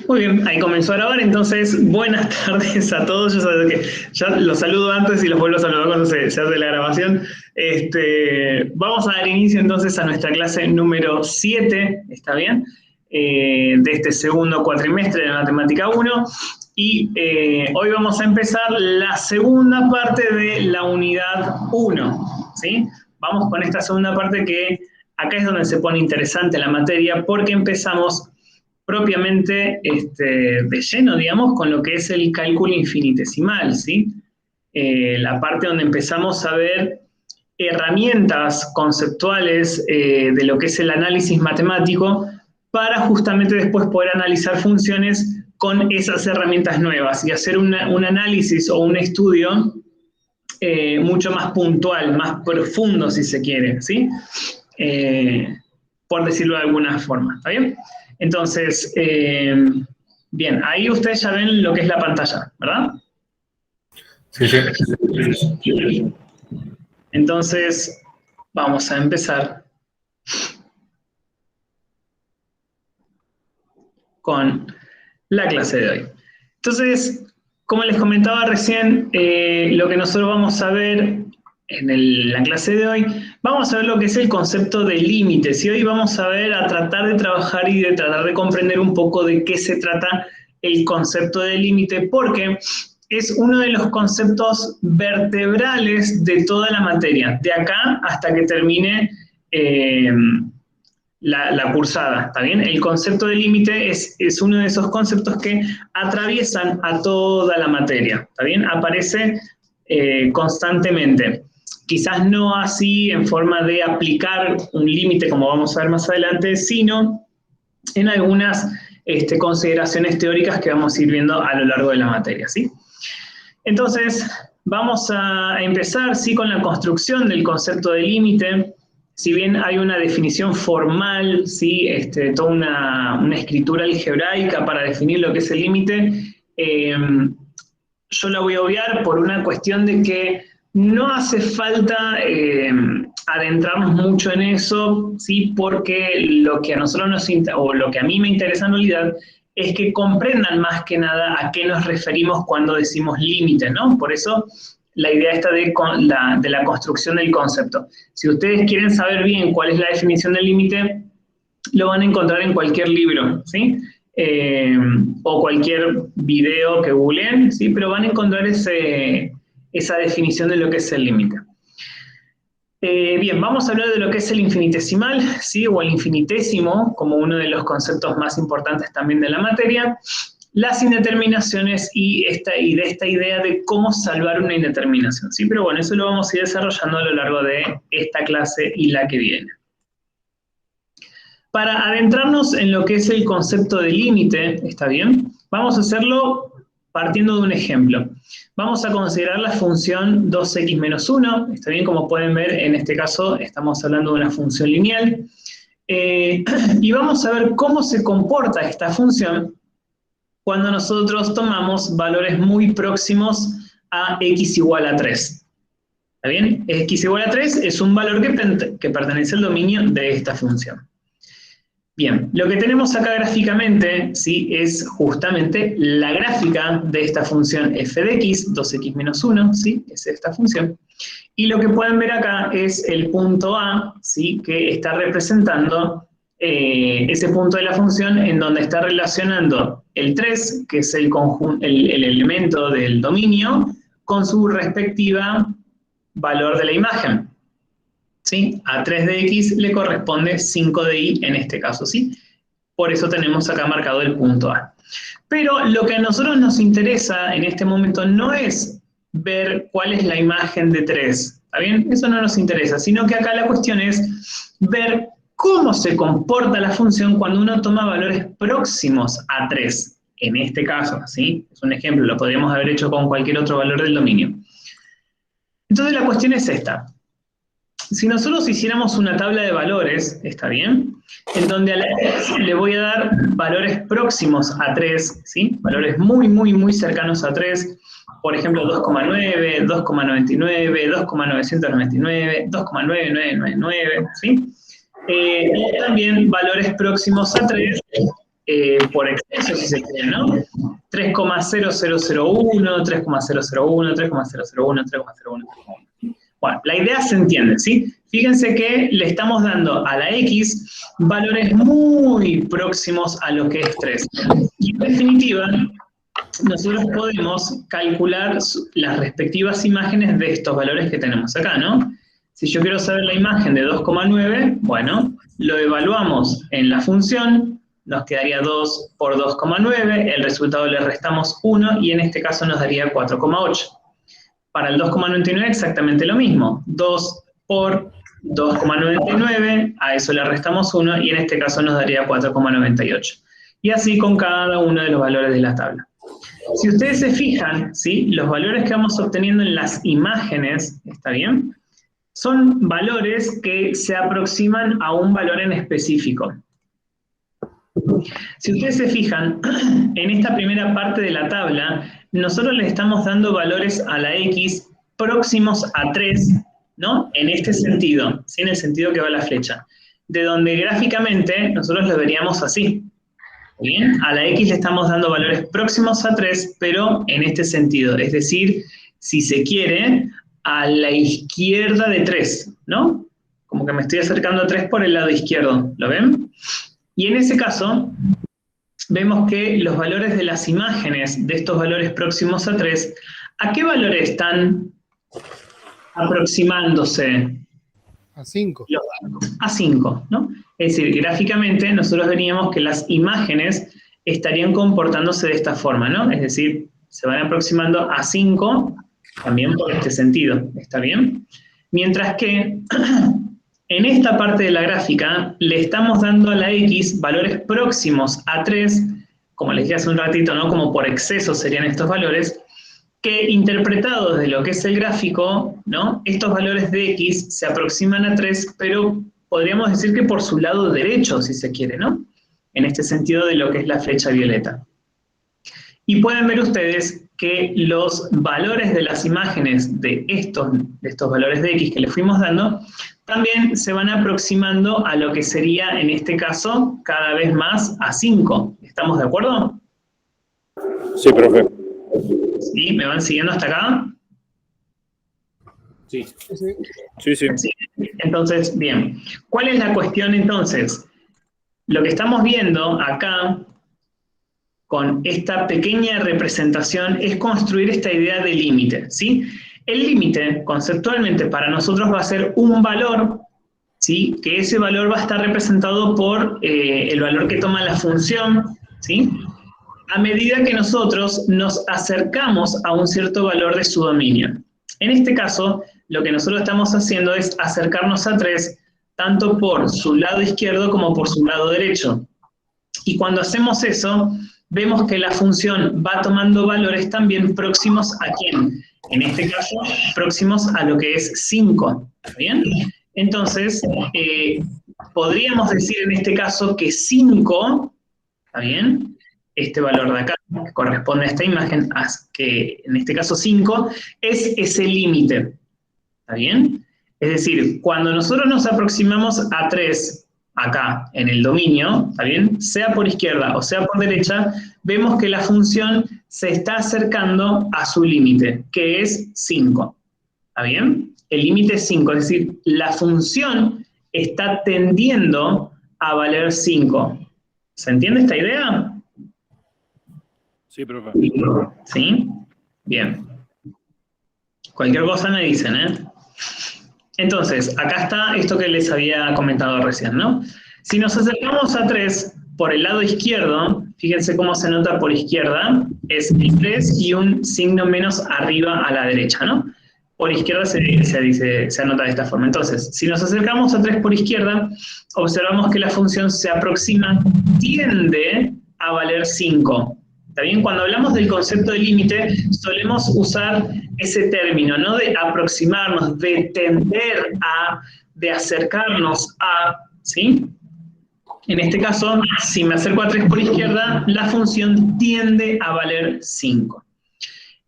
Muy bien, ahí comenzó a grabar, entonces buenas tardes a todos. Ya los saludo antes y los vuelvo a saludar cuando se hace la grabación. Vamos a dar inicio entonces a nuestra clase número 7, ¿está bien? De este segundo cuatrimestre de Matemática 1. Y hoy vamos a empezar la segunda parte de la unidad 1, ¿sí? Vamos con esta segunda parte que acá es donde se pone interesante la materia porque empezamos propiamente de lleno, digamos, con lo que es el cálculo infinitesimal, ¿sí? La parte donde empezamos a ver herramientas conceptuales de lo que es el análisis matemático para justamente después poder analizar funciones con esas herramientas nuevas y hacer un análisis o un estudio mucho más puntual, más profundo, si se quiere, ¿sí? Por decirlo de alguna forma, ¿está bien? Entonces, bien, ahí ustedes ya ven lo que es la pantalla, ¿verdad? Sí, sí. Entonces, vamos a empezar con la clase de hoy. Entonces, como les comentaba recién, lo que nosotros vamos a ver en la clase de hoy, vamos a ver lo que es el concepto de límites. Y hoy vamos a ver, a tratar de trabajar y de tratar de comprender un poco de qué se trata el concepto de límite, porque es uno de los conceptos vertebrales de toda la materia, de acá hasta que termine la cursada, ¿está bien? El concepto de límite es uno de esos conceptos que atraviesan a toda la materia, ¿está bien? Aparece constantemente. Quizás no así en forma de aplicar un límite, como vamos a ver más adelante, sino en algunas consideraciones teóricas que vamos a ir viendo a lo largo de la materia, ¿sí? Entonces, vamos a empezar, ¿sí?, con la construcción del concepto de límite. Si bien hay una definición formal, ¿sí?, toda una escritura algebraica para definir lo que es el límite, yo la voy a obviar por una cuestión de que no hace falta adentrarnos mucho en eso, ¿sí?, porque lo que a nosotros o lo que a mí me interesa en realidad es que comprendan más que nada a qué nos referimos cuando decimos límite, ¿no? Por eso la idea esta de la construcción del concepto. Si ustedes quieren saber bien cuál es la definición del límite, lo van a encontrar en cualquier libro, ¿sí? O cualquier video que googleen, ¿sí? Pero van a encontrar esa definición de lo que es el límite. Bien, vamos a hablar de lo que es el infinitesimal, ¿sí? O el infinitésimo, como uno de los conceptos más importantes también de la materia, las indeterminaciones y de esta idea de cómo salvar una indeterminación, ¿sí? Pero bueno, eso lo vamos a ir desarrollando a lo largo de esta clase y la que viene. Para adentrarnos en lo que es el concepto de límite, ¿está bien? Vamos a hacerlo partiendo de un ejemplo. Vamos a considerar la función 2x menos 1, ¿está bien? Como pueden ver, en este caso estamos hablando de una función lineal. Y vamos a ver cómo se comporta esta función cuando nosotros tomamos valores muy próximos a x igual a 3. ¿Está bien? X igual a 3 es un valor que pertenece al dominio de esta función. Bien, lo que tenemos acá gráficamente, ¿sí?, es justamente la gráfica de esta función f de x, 2x menos 1, ¿sí?, es esta función. Y lo que pueden ver acá es el punto A, ¿sí?, que está representando ese punto de la función en donde está relacionando el 3, que es el elemento del dominio, con su respectiva valor de la imagen. ¿Sí? A 3 de x le corresponde 5 de y en este caso, ¿sí? Por eso tenemos acá marcado el punto A. Pero lo que a nosotros nos interesa en este momento no es ver cuál es la imagen de 3, ¿está bien? Eso no nos interesa, sino que acá la cuestión es ver cómo se comporta la función cuando uno toma valores próximos a 3, en este caso, ¿sí? Es un ejemplo, lo podríamos haber hecho con cualquier otro valor del dominio. Entonces la cuestión es esta. Si nosotros hiciéramos una tabla de valores, ¿está bien?, en donde a la x le voy a dar valores próximos a 3, ¿sí?, valores muy, muy, muy cercanos a 3, por ejemplo, 2,9, 2,99, 2,999, 2,9999, ¿sí? Y también valores próximos a 3, por exceso, si se quiere, ¿no? 3,0001, 3,001, 3,001, 3,01. Bueno, la idea se entiende, ¿sí? Fíjense que le estamos dando a la X valores muy próximos a lo que es 3. Y en definitiva, nosotros podemos calcular las respectivas imágenes de estos valores que tenemos acá, ¿no? Si yo quiero saber la imagen de 2,9, bueno, lo evaluamos en la función, nos quedaría 2 por 2,9, el resultado le restamos 1 y en este caso nos daría 4,8. Para el 2,99 exactamente lo mismo, 2 por 2,99, a eso le restamos 1 y en este caso nos daría 4,98. Y así con cada uno de los valores de la tabla. Si ustedes se fijan, ¿sí? Los valores que vamos obteniendo en las imágenes, ¿está bien? Son valores que se aproximan a un valor en específico. Si ustedes se fijan, en esta primera parte de la tabla, nosotros le estamos dando valores a la X próximos a 3, ¿no? En este sentido, ¿sí? En el sentido que va la flecha. De donde gráficamente nosotros lo veríamos así. ¿Bien? A la X le estamos dando valores próximos a 3, pero en este sentido. Es decir, si se quiere, a la izquierda de 3, ¿no? Como que me estoy acercando a 3 por el lado izquierdo. ¿Lo ven? Y en ese caso, vemos que los valores de las imágenes de estos valores próximos a 3, ¿a qué valores están aproximándose? A 5. A 5, ¿no? Es decir, gráficamente nosotros veríamos que las imágenes estarían comportándose de esta forma, ¿no? Es decir, se van aproximando a 5, también por este sentido, ¿está bien? Mientras que en esta parte de la gráfica le estamos dando a la X valores próximos a 3, como les dije hace un ratito, ¿no? Como por exceso serían estos valores, que interpretados de lo que es el gráfico, ¿no? Estos valores de X se aproximan a 3, pero podríamos decir que por su lado derecho, si se quiere, ¿no? En este sentido de lo que es la flecha violeta. Y pueden ver ustedes que los valores de las imágenes de estos valores de X que le fuimos dando, también se van aproximando a lo que sería, en este caso, cada vez más a 5. ¿Estamos de acuerdo? Sí, profe. ¿Sí? ¿Me van siguiendo hasta acá? Sí. Sí, sí. Sí. Entonces, bien. ¿Cuál es la cuestión entonces? Lo que estamos viendo acá, con esta pequeña representación, es construir esta idea de límite, ¿sí? El límite, conceptualmente, para nosotros va a ser un valor, ¿sí? Que ese valor va a estar representado por el valor que toma la función, ¿sí? A medida que nosotros nos acercamos a un cierto valor de su dominio. En este caso, lo que nosotros estamos haciendo es acercarnos a 3, tanto por su lado izquierdo como por su lado derecho. Y cuando hacemos eso, vemos que la función va tomando valores también próximos a ¿quién? En este caso, próximos a lo que es 5. ¿Está bien? Entonces, podríamos decir en este caso que 5, ¿está bien? Este valor de acá, que corresponde a esta imagen, que en este caso 5, es ese límite. ¿Está bien? Es decir, cuando nosotros nos aproximamos a 3, acá, en el dominio, ¿está bien? Sea por izquierda o sea por derecha, vemos que la función se está acercando a su límite, que es 5. ¿Está bien? El límite es 5, es decir, la función está tendiendo a valer 5. ¿Se entiende esta idea? Sí, profe. ¿Sí? Bien. Cualquier cosa me dicen, ¿eh? Entonces, acá está esto que les había comentado recién, ¿no? Si nos acercamos a 3 por el lado izquierdo, fíjense cómo se nota por izquierda, es el 3 y un signo menos arriba a la derecha, ¿no? Por izquierda se anota de esta forma. Entonces, si nos acercamos a 3 por izquierda, observamos que la función se aproxima, tiende a valer 5. ¿Está bien? Cuando hablamos del concepto de límite, solemos usar ese término, ¿no? De aproximarnos, de tender a, de acercarnos a, ¿sí? En este caso, si me acerco a 3 por izquierda, la función tiende a valer 5.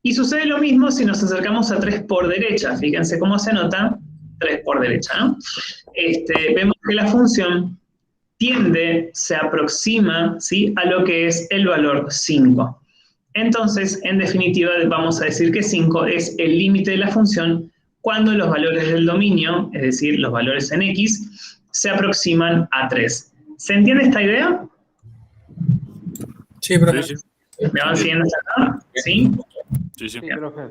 Y sucede lo mismo si nos acercamos a 3 por derecha. Fíjense cómo se nota 3 por derecha, ¿no? Vemos que la función se aproxima, ¿sí?, a lo que es el valor 5. Entonces, en definitiva, vamos a decir que 5 es el límite de la función cuando los valores del dominio, es decir, los valores en x, se aproximan a 3. ¿Se entiende esta idea? Sí, profe. Sí, sí. ¿Me van siguiendo hasta acá? ¿Sí? Sí, sí. Sí, profe.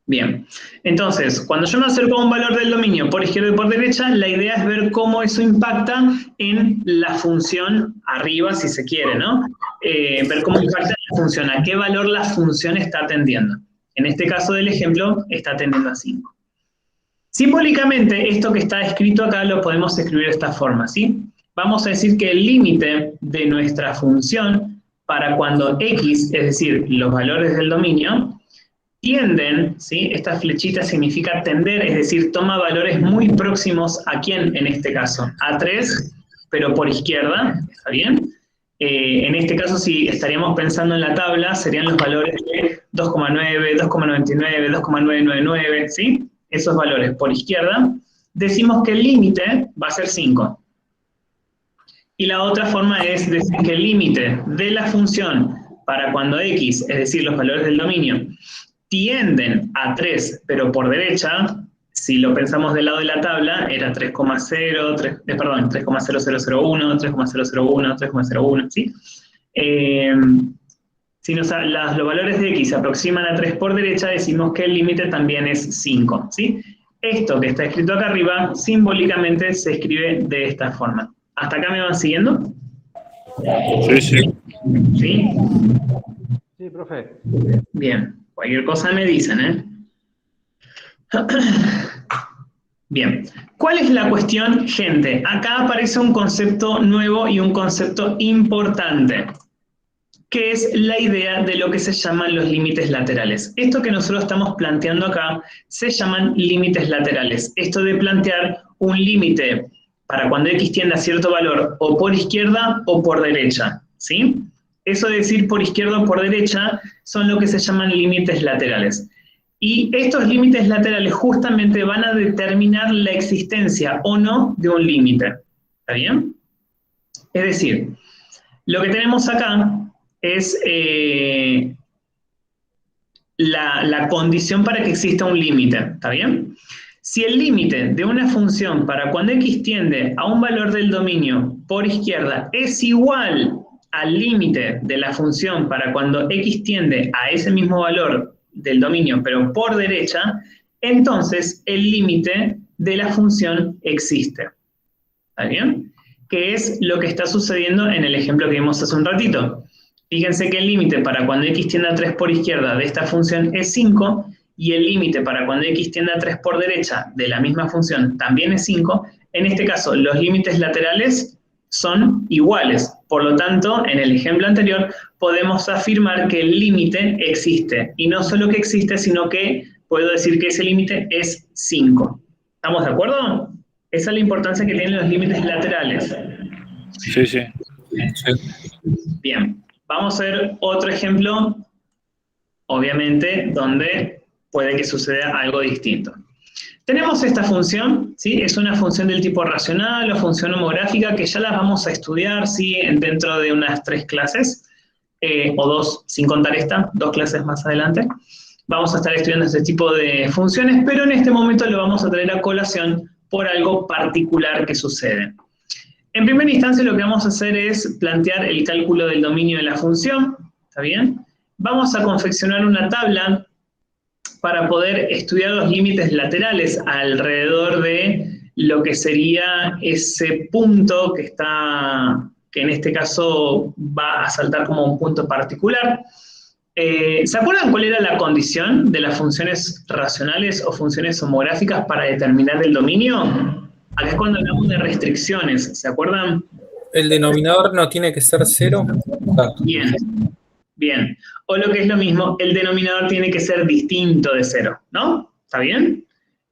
Bien, entonces, cuando yo me acerco a un valor del dominio por izquierda y por derecha, la idea es ver cómo eso impacta en la función arriba, si se quiere, ¿no? Ver cómo impacta en la función, a qué valor la función está atendiendo. En este caso del ejemplo, está atendiendo a 5. Simbólicamente, esto que está escrito acá lo podemos escribir de esta forma, ¿sí? Vamos a decir que el límite de nuestra función para cuando x, es decir, los valores del dominio, tienden, ¿sí? Esta flechita significa tender, es decir, toma valores muy próximos a quién en este caso, a 3, pero por izquierda, ¿está bien? En este caso, si estaríamos pensando en la tabla, serían los valores de 2,9, 2,99, 2,999, ¿sí? Esos valores por izquierda. Decimos que el límite va a ser 5. Y la otra forma es decir que el límite de la función para cuando x, es decir, los valores del dominio, tienden a 3, pero por derecha, si lo pensamos del lado de la tabla, era 3,0, 3,0001, 3,001, 3,01, ¿sí? Si los valores de x se aproximan a 3 por derecha, decimos que el límite también es 5, ¿sí? Esto que está escrito acá arriba, simbólicamente se escribe de esta forma. ¿Hasta acá me van siguiendo? Sí, sí. ¿Sí? Sí, profe. Bien, cualquier cosa me dicen, ¿eh? Bien, ¿cuál es la cuestión, gente? Acá aparece un concepto nuevo y un concepto importante, que es la idea de lo que se llaman los límites laterales. Esto que nosotros estamos planteando acá se llaman límites laterales. Esto de plantear un límite para cuando x tiende a cierto valor o por izquierda o por derecha, ¿sí? Eso de decir por izquierda o por derecha son lo que se llaman límites laterales. Y estos límites laterales justamente van a determinar la existencia o no de un límite. ¿Está bien? Es decir, lo que tenemos acá es la condición para que exista un límite. ¿Está bien? Si el límite de una función para cuando x tiende a un valor del dominio por izquierda es igual al límite de la función para cuando x tiende a ese mismo valor del dominio, pero por derecha, entonces el límite de la función existe. ¿Está bien? Que es lo que está sucediendo en el ejemplo que vimos hace un ratito. Fíjense que el límite para cuando x tiende a 3 por izquierda de esta función es 5, y el límite para cuando x tiende a 3 por derecha de la misma función también es 5. En este caso, los límites laterales son iguales. Por lo tanto, en el ejemplo anterior, podemos afirmar que el límite existe. Y no solo que existe, sino que puedo decir que ese límite es 5. ¿Estamos de acuerdo? Esa es la importancia que tienen los límites laterales. Sí, sí. Bien, vamos a ver otro ejemplo, obviamente, donde puede que suceda algo distinto. Tenemos esta función, ¿sí? Es una función del tipo racional o función homográfica que ya las vamos a estudiar, ¿sí? Dentro de unas 3 clases, o 2, sin contar esta, 2 clases más adelante. Vamos a estar estudiando este tipo de funciones, pero en este momento lo vamos a traer a colación por algo particular que sucede. En primera instancia lo que vamos a hacer es plantear el cálculo del dominio de la función, ¿está bien? Vamos a confeccionar una tabla para poder estudiar los límites laterales alrededor de lo que sería ese punto que en este caso va a saltar como un punto particular. ¿Se acuerdan cuál era la condición de las funciones racionales o funciones homográficas para determinar el dominio? Acá es cuando hablamos de restricciones, ¿se acuerdan? El denominador no tiene que ser 0. Bien, bien. O lo que es lo mismo, el denominador tiene que ser distinto de 0, ¿no? ¿Está bien?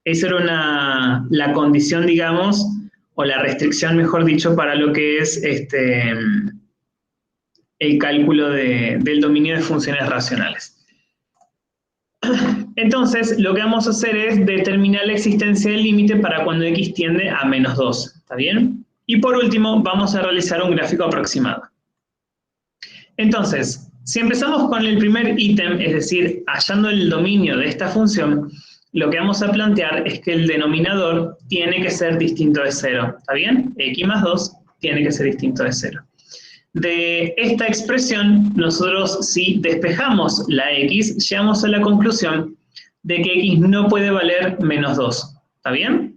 Esa era la condición, digamos, o la restricción, mejor dicho, para lo que es el cálculo del dominio de funciones racionales. Entonces, lo que vamos a hacer es determinar la existencia del límite para cuando x tiende a -2, ¿está bien? Y por último, vamos a realizar un gráfico aproximado. Entonces, si empezamos con el primer ítem, es decir, hallando el dominio de esta función, lo que vamos a plantear es que el denominador tiene que ser distinto de 0. ¿Está bien? X más 2 tiene que ser distinto de 0. De esta expresión, nosotros si despejamos la x, llegamos a la conclusión de que x no puede valer menos 2. ¿Está bien?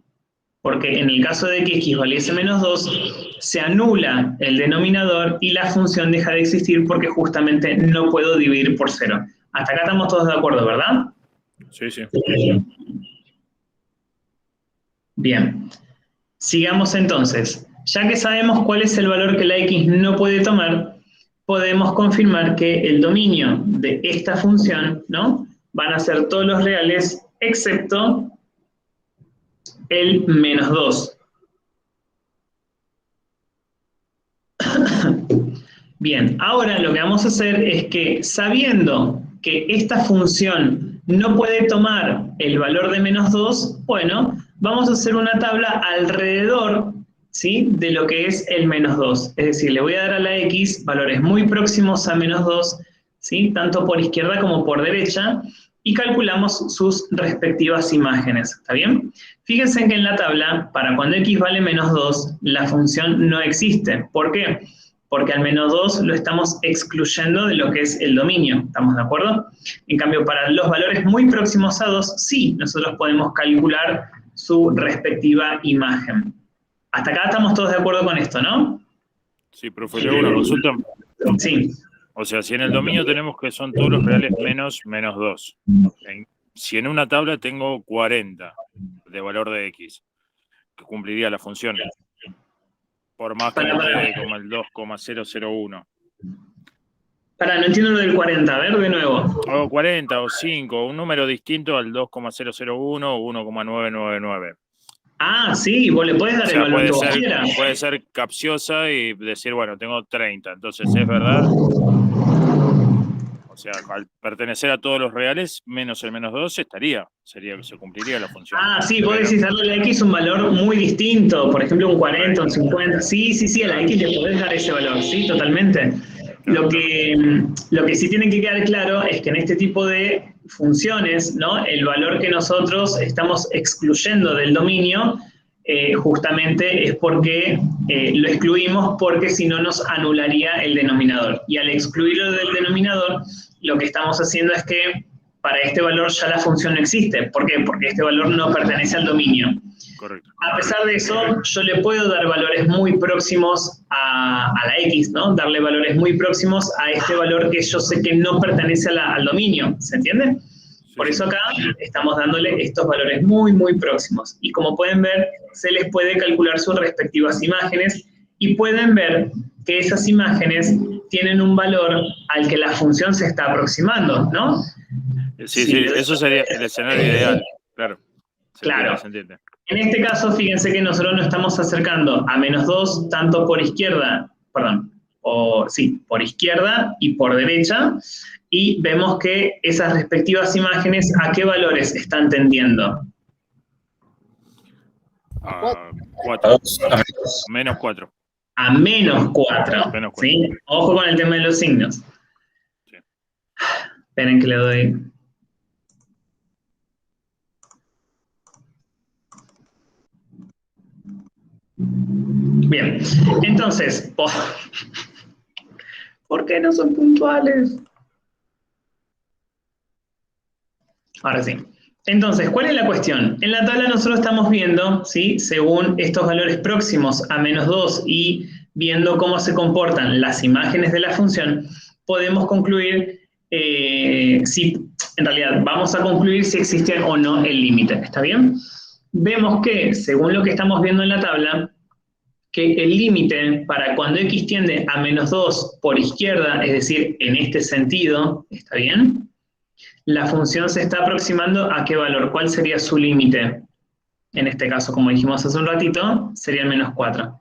Porque en el caso de que x valiese menos 2, se anula el denominador y la función deja de existir porque justamente no puedo dividir por 0. Hasta acá estamos todos de acuerdo, ¿verdad? Sí, sí. Bien. Sigamos entonces. Ya que sabemos cuál es el valor que la x no puede tomar, podemos confirmar que el dominio de esta función, ¿no?, van a ser todos los reales excepto el menos 2. Bien, ahora lo que vamos a hacer es que, sabiendo que esta función no puede tomar el valor de menos 2, bueno, vamos a hacer una tabla alrededor, ¿sí?, de lo que es el menos 2. Es decir, le voy a dar a la x valores muy próximos a menos 2, ¿sí?, tanto por izquierda como por derecha, y calculamos sus respectivas imágenes. ¿Está bien? Fíjense que en la tabla, para cuando x vale menos 2, la función no existe. ¿Por qué? Porque al menos 2 lo estamos excluyendo de lo que es el dominio. ¿Estamos de acuerdo? En cambio, para los valores muy próximos a 2, sí, nosotros podemos calcular su respectiva imagen. Hasta acá estamos todos de acuerdo con esto, ¿no? Sí, profe, le hago una consulta. Sí. O sea, si en el dominio tenemos que son todos los reales menos 2. Si en una tabla tengo 40 de valor de x, que cumpliría la función, por más que me quede como el 2,001. No entiendo lo del 40, a ver de nuevo. O 40 o 5, un número distinto al 2,001 o 1,999. Ah, sí, vos le podés dar el valor que vos quieras. Puede ser capciosa y decir, bueno, tengo 30, entonces es verdad. O sea, al pertenecer a todos los reales, menos el menos 2 se cumpliría la función. Ah, sí, vos decís darle a la x un valor muy distinto, por ejemplo un 40, un 50. Sí, a la x le podés dar ese valor, sí, totalmente. Lo que sí tiene que quedar claro es que en este tipo de funciones, ¿no?, el valor que nosotros estamos excluyendo del dominio justamente es porque lo excluimos, porque si no nos anularía el denominador. Y al excluirlo del denominador, lo que estamos haciendo es que para este valor ya la función no existe. ¿Por qué? Porque este valor no pertenece al dominio. Correcto. A pesar de eso, yo le puedo dar valores muy próximos a la x, ¿no? Darle valores muy próximos a este valor que yo sé que no pertenece al dominio. ¿Se entiende? Por eso acá estamos dándole estos valores muy, muy próximos. Y como pueden ver, se les puede calcular sus respectivas imágenes y pueden ver que esas imágenes tienen un valor al que la función se está aproximando, ¿no? Sí, eso sería el escenario ideal, claro. Se entiende. En este caso, fíjense que nosotros nos estamos acercando a menos 2, tanto por izquierda, por izquierda y por derecha, y vemos que esas respectivas imágenes, ¿a qué valores están tendiendo? 4. Menos 4. A menos 4. ¿Sí? Ojo con el tema de los signos. Sí. Esperen que le doy. Bien, entonces, ¿por qué no son puntuales? Ahora sí. Entonces, ¿cuál es la cuestión? En la tabla nosotros estamos viendo, ¿sí?, según estos valores próximos a menos 2 y viendo cómo se comportan las imágenes de la función, podemos concluir en realidad, vamos a concluir si existe o no el límite. ¿Está bien? Vemos que, según lo que estamos viendo en la tabla, que el límite para cuando x tiende a menos 2 por izquierda, es decir, en este sentido, ¿está bien?, la función se está aproximando a qué valor, ¿cuál sería su límite? En este caso, como dijimos hace un ratito, sería el menos 4.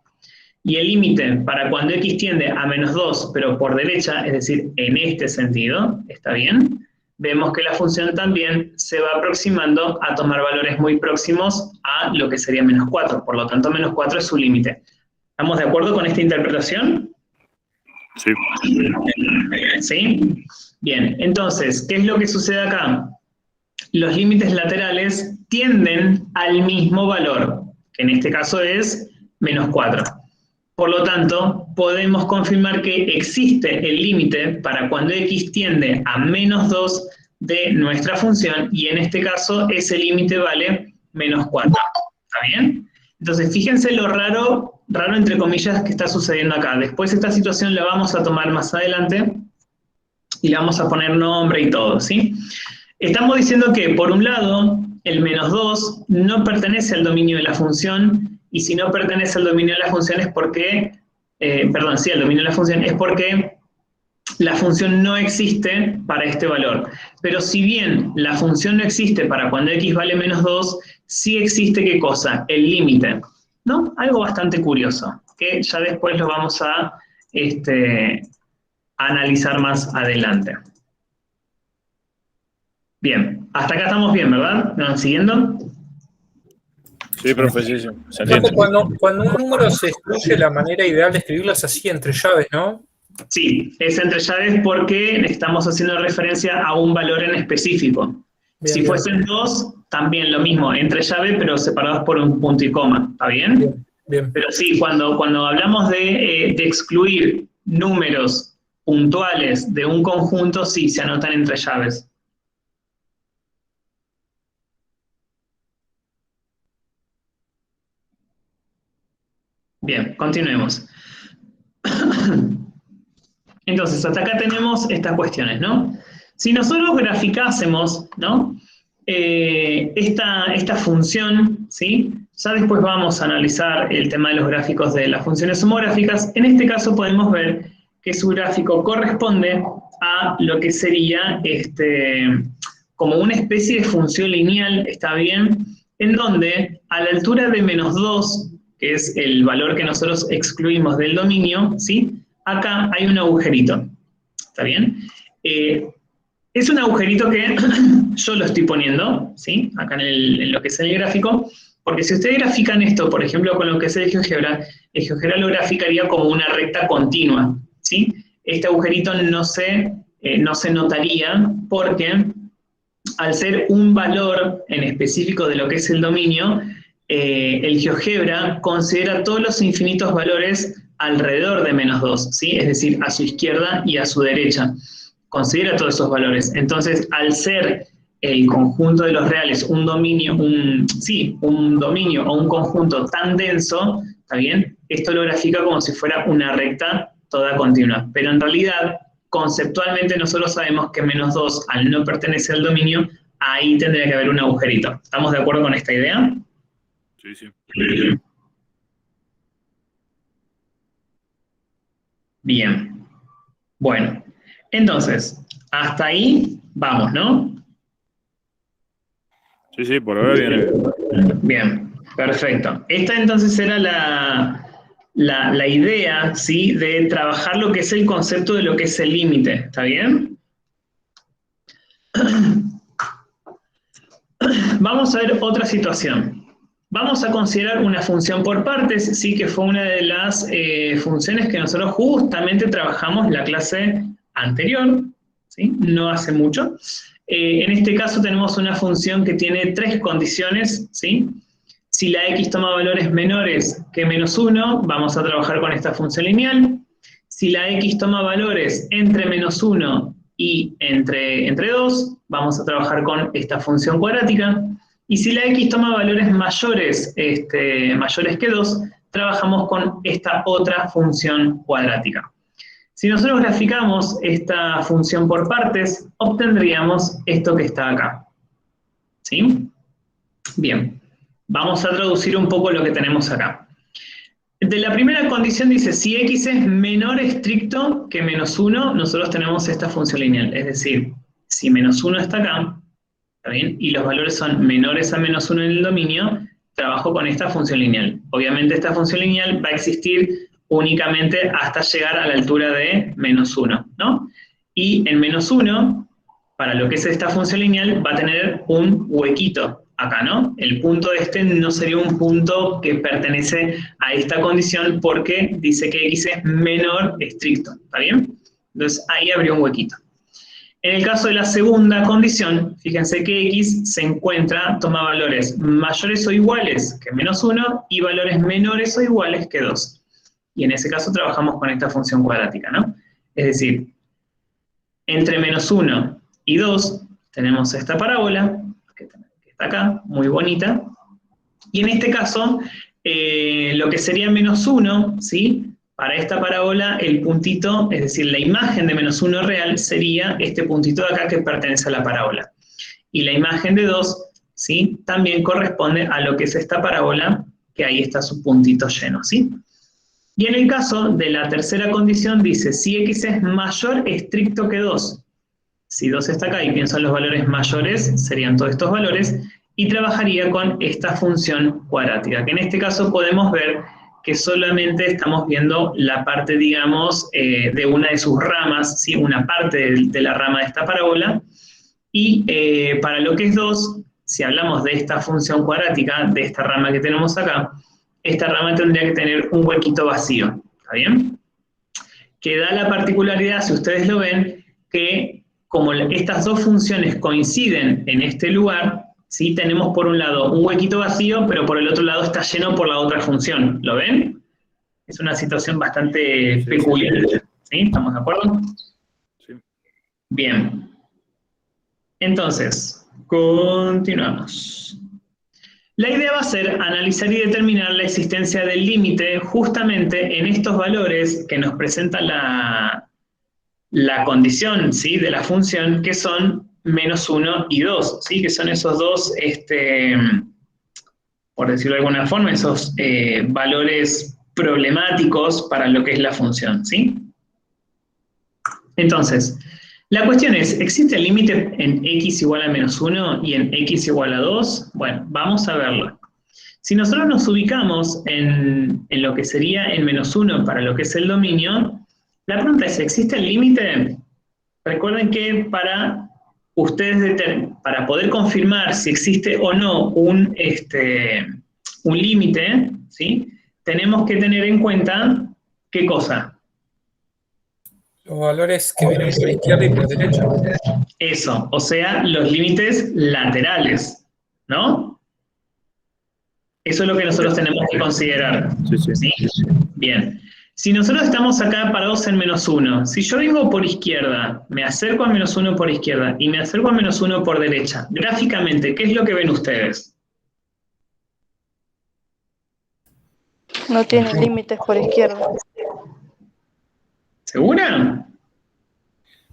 Y el límite para cuando x tiende a menos 2, pero por derecha, es decir, en este sentido, ¿está bien?, vemos que la función también se va aproximando a tomar valores muy próximos a lo que sería menos 4. Por lo tanto, menos 4 es su límite. ¿Estamos de acuerdo con esta interpretación? Sí. ¿Sí? Bien, entonces, ¿qué es lo que sucede acá? Los límites laterales tienden al mismo valor, que en este caso es -4. Por lo tanto, podemos confirmar que existe el límite para cuando x tiende a -2 de nuestra función, y en este caso ese límite vale -4. ¿Está bien? Entonces, fíjense lo raro entre comillas que está sucediendo acá. Después esta situación la vamos a tomar más adelante y le vamos a poner nombre y todo, ¿sí? Estamos diciendo que, por un lado, el -2 no pertenece al dominio de la función, y si no pertenece al dominio de la función es porque, sí, al dominio de la función es porque la función no existe para este valor. Pero si bien la función no existe para cuando x vale -2, sí existe, ¿qué cosa? El límite, ¿no? Algo bastante curioso, que ya después lo vamos a analizar más adelante. Bien, hasta acá estamos bien, ¿verdad? ¿Me van siguiendo? Sí, profe, sí. Profe, cuando un número se excluye, la manera ideal de escribirlo es así, entre llaves, ¿no? Sí, es entre llaves porque estamos haciendo referencia a un valor en específico. Bien, Si bien. fuesen dos, también lo mismo, entre llave, pero separados por un punto y coma, ¿está bien? Bien, bien. Pero sí, cuando hablamos de excluir números puntuales de un conjunto, sí, se anotan entre llaves. Bien, continuemos. Entonces, hasta acá tenemos estas cuestiones, ¿no? Si nosotros graficásemos, ¿no? Esta función, ¿sí? Ya después vamos a analizar el tema de los gráficos de las funciones homográficas. En este caso podemos ver que su gráfico corresponde a lo que sería como una especie de función lineal, ¿está bien? En donde a la altura de -2, que es el valor que nosotros excluimos del dominio, ¿sí? Acá hay un agujerito, ¿está bien? Es un agujerito que yo lo estoy poniendo, ¿sí? Acá en lo que es el gráfico, porque si ustedes grafican esto, por ejemplo, con lo que es el GeoGebra lo graficaría como una recta continua, ¿sí? Este agujerito no se notaría porque al ser un valor en específico de lo que es el dominio, el GeoGebra considera todos los infinitos valores alrededor de -2, ¿sí? Es decir, a su izquierda y a su derecha. Considera todos esos valores. Entonces, al ser el conjunto de los reales un dominio, un dominio o un conjunto tan denso, ¿está bien? Esto lo grafica como si fuera una recta toda continua. Pero en realidad, conceptualmente nosotros sabemos que -2, al no pertenecer al dominio, ahí tendría que haber un agujerito. ¿Estamos de acuerdo con esta idea? Sí, sí. Bien. Bueno, entonces, hasta ahí vamos, ¿no? Sí, sí, por ahora viene. Bien, perfecto. Esta entonces era la idea, ¿sí? De trabajar lo que es el concepto de lo que es el límite, ¿está bien? Vamos a ver otra situación. Vamos a considerar una función por partes, sí, que fue una de las funciones que nosotros justamente trabajamos la clase anterior, ¿sí? No hace mucho. En este caso tenemos una función que tiene 3 condiciones, ¿sí? Si la x toma valores menores que -1, vamos a trabajar con esta función lineal. Si la x toma valores entre -1 y entre 2, vamos a trabajar con esta función cuadrática. Y si la x toma valores mayores que 2, trabajamos con esta otra función cuadrática. Si nosotros graficamos esta función por partes, obtendríamos esto que está acá. ¿Sí? Bien, vamos a traducir un poco lo que tenemos acá. De la primera condición dice, si x es menor estricto que -1, nosotros tenemos esta función lineal. Es decir, si -1 está acá, ¿está bien? Y los valores son menores a -1 en el dominio, trabajo con esta función lineal. Obviamente esta función lineal va a existir únicamente hasta llegar a la altura de -1, ¿no? Y en -1, para lo que es esta función lineal, va a tener un huequito acá, ¿no? El punto este no sería un punto que pertenece a esta condición porque dice que X es menor estricto, ¿está bien? Entonces ahí abrió un huequito. En el caso de la segunda condición, fíjense que X se encuentra, toma valores mayores o iguales que menos 1 y valores menores o iguales que 2. Y en ese caso trabajamos con esta función cuadrática, ¿no? Es decir, entre menos 1 y 2 tenemos esta parábola, que está acá, muy bonita. Y en este caso, lo que sería menos 1, ¿sí? Para esta parábola, el puntito, es decir, la imagen de menos 1 real sería este puntito de acá que pertenece a la parábola. Y la imagen de 2, ¿sí? También corresponde a lo que es esta parábola, que ahí está su puntito lleno, ¿sí? Y en el caso de la tercera condición dice, si X es mayor estricto que 2, si 2 está acá y pienso en los valores mayores, serían todos estos valores, y trabajaría con esta función cuadrática, que en este caso podemos ver que solamente estamos viendo la parte, digamos, de una de sus ramas, ¿sí? Una parte de la rama de esta parábola, y para lo que es 2, si hablamos de esta función cuadrática, de esta rama que tenemos acá, esta rama tendría que tener un huequito vacío, ¿está bien? Que da la particularidad, si ustedes lo ven, que como estas dos funciones coinciden en este lugar, ¿sí? Tenemos por un lado un huequito vacío, pero por el otro lado está lleno por la otra función. ¿Lo ven? Es una situación bastante peculiar. ¿Sí? ¿Estamos de acuerdo? Sí. Bien. Entonces, continuamos. La idea va a ser analizar y determinar la existencia del límite justamente en estos valores que nos presenta la condición, ¿sí? De la función, que son menos 1 y 2, ¿sí? Que son esos dos, por decirlo de alguna forma, esos valores problemáticos para lo que es la función, ¿sí? Entonces, la cuestión es, ¿existe el límite en x igual a menos 1 y en x igual a 2? Bueno, vamos a verlo. Si nosotros nos ubicamos en lo que sería en menos 1 para lo que es el dominio, la pregunta es, ¿existe el límite? Recuerden que para ustedes, para poder confirmar si existe o no un límite, ¿sí? Tenemos que tener en cuenta, ¿qué cosa? Los valores que vienen por izquierda y por derecha. Eso, o sea, los límites laterales, ¿no? Eso es lo que nosotros tenemos que considerar. Sí. Bien. Si nosotros estamos acá parados en menos 1, si yo vengo por izquierda, me acerco a menos 1 por izquierda y me acerco a menos 1 por derecha, gráficamente, ¿qué es lo que ven ustedes? No tiene límites por izquierda. ¿Segura?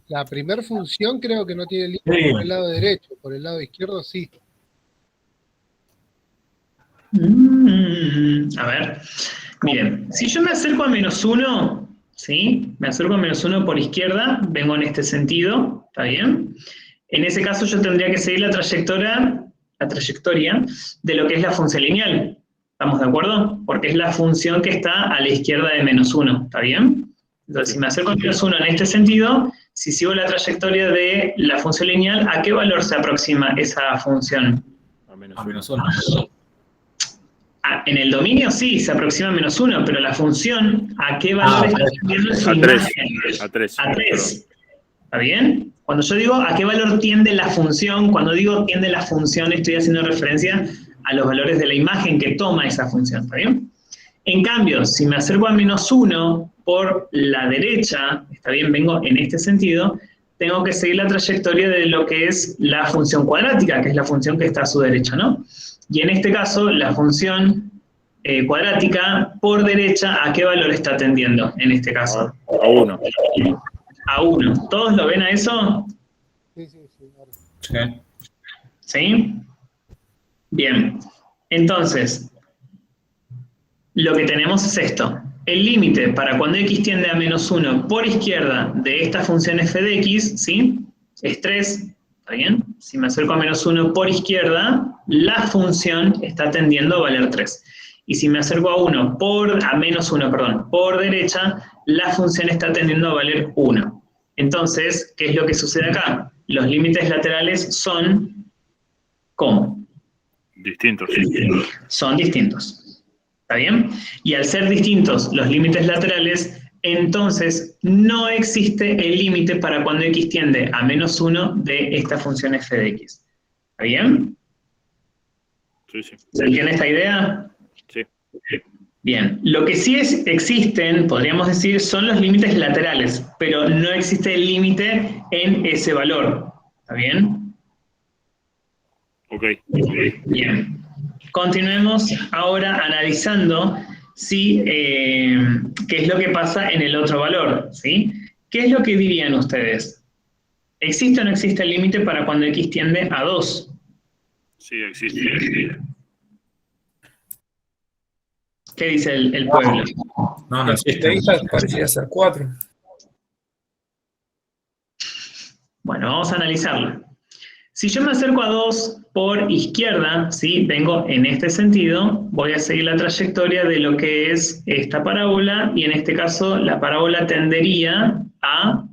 La primera función creo que no tiene límite por el lado derecho, por el lado izquierdo sí. A ver, miren, si yo me acerco a menos 1, ¿sí? Me acerco a menos 1 por izquierda, vengo en este sentido, ¿está bien? En ese caso yo tendría que seguir la trayectoria de lo que es la función lineal, ¿estamos de acuerdo? Porque es la función que está a la izquierda de menos 1, ¿está bien? Entonces, si me acerco a menos 1 en este sentido, si sigo la trayectoria de la función lineal, ¿a qué valor se aproxima esa función? A menos 1. En el dominio sí, se aproxima a menos 1, pero la función, ¿a qué valor está tendiendo su imagen? A 3. A 3. ¿Está bien? Cuando yo digo a qué valor tiende la función, cuando digo tiende la función, estoy haciendo referencia a los valores de la imagen que toma esa función. ¿Está bien? En cambio, si me acerco a menos 1 por la derecha, está bien, vengo en este sentido, tengo que seguir la trayectoria de lo que es la función cuadrática, que es la función que está a su derecha, ¿no? Y en este caso, la función cuadrática por derecha, ¿a qué valor está tendiendo en este caso? A 1. A 1. ¿Todos lo ven a eso? Sí. ¿Sí? Bien. Entonces, lo que tenemos es esto. El límite para cuando x tiende a menos 1 por izquierda de esta función f de x, ¿sí? Es 3. ¿Está bien? Si me acerco a menos 1 por izquierda, la función está tendiendo a valer 3. Y si me acerco a menos 1, por derecha, la función está tendiendo a valer 1. Entonces, ¿qué es lo que sucede acá? Los límites laterales son, ¿cómo? Distintos. Son distintos. ¿Está bien? Y al ser distintos los límites laterales, entonces no existe el límite para cuando x tiende a -1 de esta función f de x. ¿Está bien? Sí, sí. ¿Se entiende esta idea? Sí. Bien. Lo que sí existen, podríamos decir, son los límites laterales, pero no existe el límite en ese valor. ¿Está bien? Ok. Bien. Continuemos ahora analizando qué es lo que pasa en el otro valor, ¿sí? ¿Qué es lo que dirían ustedes? ¿Existe o no existe el límite para cuando x tiende a 2? Sí, existe. ¿Qué dice el pueblo? No, no existe. Parecía ser 4. Bueno, vamos a analizarlo. Si yo me acerco a 2 por izquierda, ¿sí? Vengo en este sentido, voy a seguir la trayectoria de lo que es esta parábola, y en este caso la parábola tendería a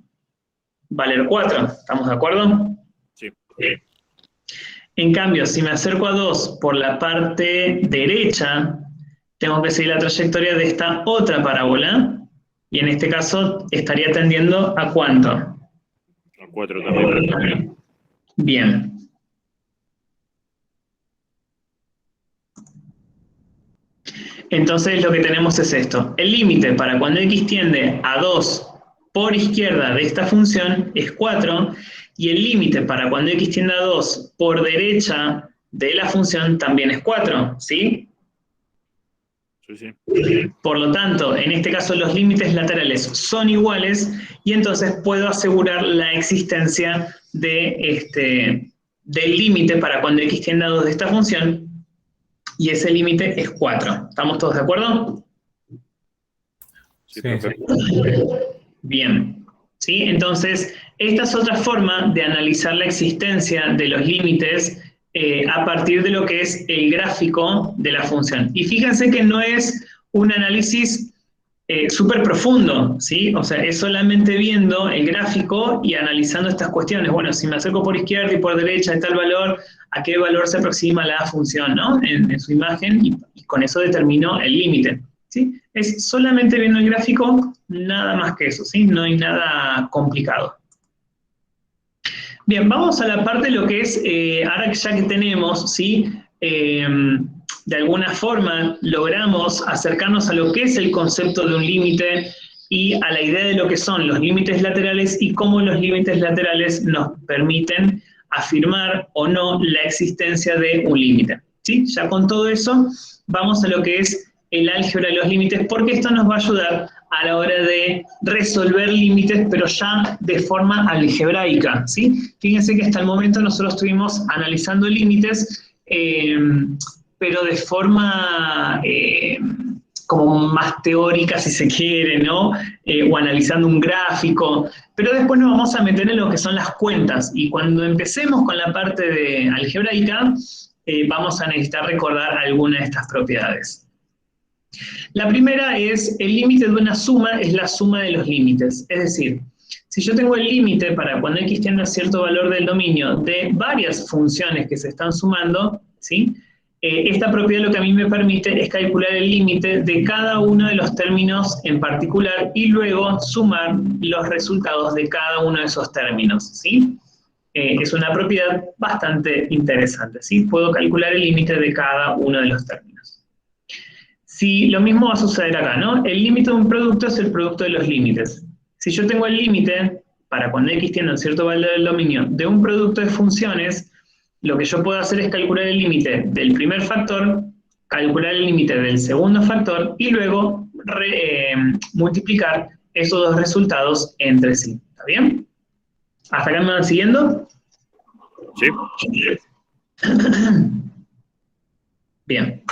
valer 4. ¿Estamos de acuerdo? Sí. En cambio, si me acerco a 2 por la parte derecha, tengo que seguir la trayectoria de esta otra parábola, y en este caso estaría tendiendo ¿a cuánto? A 4 también. Bien. Entonces lo que tenemos es esto. El límite para cuando x tiende a 2 por izquierda de esta función es 4, y el límite para cuando x tiende a 2 por derecha de la función también es 4, ¿sí? Sí. Por lo tanto, en este caso los límites laterales son iguales, y entonces puedo asegurar la existencia del límite para cuando x tiende a 2 de esta función, y ese límite es 4. ¿Estamos todos de acuerdo? Sí, perfecto. Bien. ¿Sí? Entonces, esta es otra forma de analizar la existencia de los límites a partir de lo que es el gráfico de la función. Y fíjense que no es un análisis súper profundo, ¿sí? O sea, es solamente viendo el gráfico y analizando estas cuestiones. Bueno, si me acerco por izquierda y por derecha de tal valor, ¿a qué valor se aproxima la función, ¿no? En su imagen, y con eso determino el límite, ¿sí? Es solamente viendo el gráfico, nada más que eso, ¿sí? No hay nada complicado. Bien, vamos a la parte de lo que es, ahora que ya que tenemos, ¿sí? De alguna forma logramos acercarnos a lo que es el concepto de un límite y a la idea de lo que son los límites laterales y cómo los límites laterales nos permiten afirmar o no la existencia de un límite, ¿sí? Ya con todo eso vamos a lo que es el álgebra de los límites, porque esto nos va a ayudar a la hora de resolver límites, pero ya de forma algebraica, ¿sí? Fíjense que hasta el momento nosotros estuvimos analizando límites, pero de forma como más teórica, si se quiere, ¿no? O analizando un gráfico, pero después nos vamos a meter en lo que son las cuentas, y cuando empecemos con la parte de algebraica, vamos a necesitar recordar algunas de estas propiedades. La primera es, el límite de una suma es la suma de los límites. Es decir, si yo tengo el límite para cuando x tiende a cierto valor del dominio de varias funciones que se están sumando, ¿sí? Esta propiedad lo que a mí me permite es calcular el límite de cada uno de los términos en particular y luego sumar los resultados de cada uno de esos términos, ¿sí? Es una propiedad bastante interesante, ¿sí? Puedo calcular el límite de cada uno de los términos. Si lo mismo va a suceder acá, ¿no? El límite de un producto es el producto de los límites. Si yo tengo el límite, para cuando x tiende a cierto valor del dominio, de un producto de funciones, lo que yo puedo hacer es calcular el límite del primer factor, calcular el límite del segundo factor, y luego multiplicar esos dos resultados entre sí. ¿Está bien? ¿Hasta acá me van siguiendo? Sí. Bien.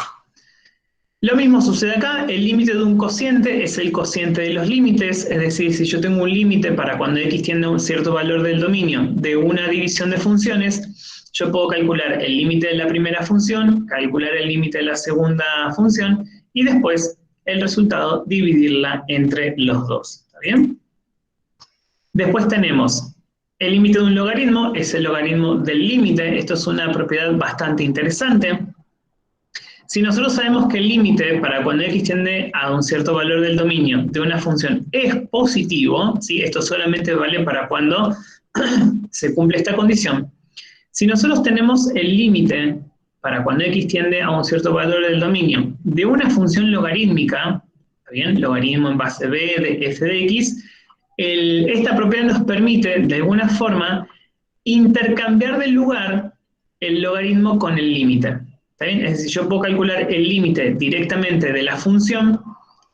Lo mismo sucede acá, el límite de un cociente es el cociente de los límites, es decir, si yo tengo un límite para cuando x tiende a un cierto valor del dominio de una división de funciones, yo puedo calcular el límite de la primera función, calcular el límite de la segunda función, y después el resultado dividirla entre los dos. ¿Está bien? Después tenemos el límite de un logaritmo, es el logaritmo del límite. Esto es una propiedad bastante interesante. Si nosotros sabemos que el límite para cuando x tiende a un cierto valor del dominio de una función es positivo, ¿sí? Esto solamente vale para cuando se cumple esta condición. Si nosotros tenemos el límite para cuando x tiende a un cierto valor del dominio de una función logarítmica, ¿está bien? Logaritmo en base b de f de x, esta propiedad nos permite, de alguna forma, intercambiar de lugar el logaritmo con el límite. ¿Está bien? Es decir, yo puedo calcular el límite directamente de la función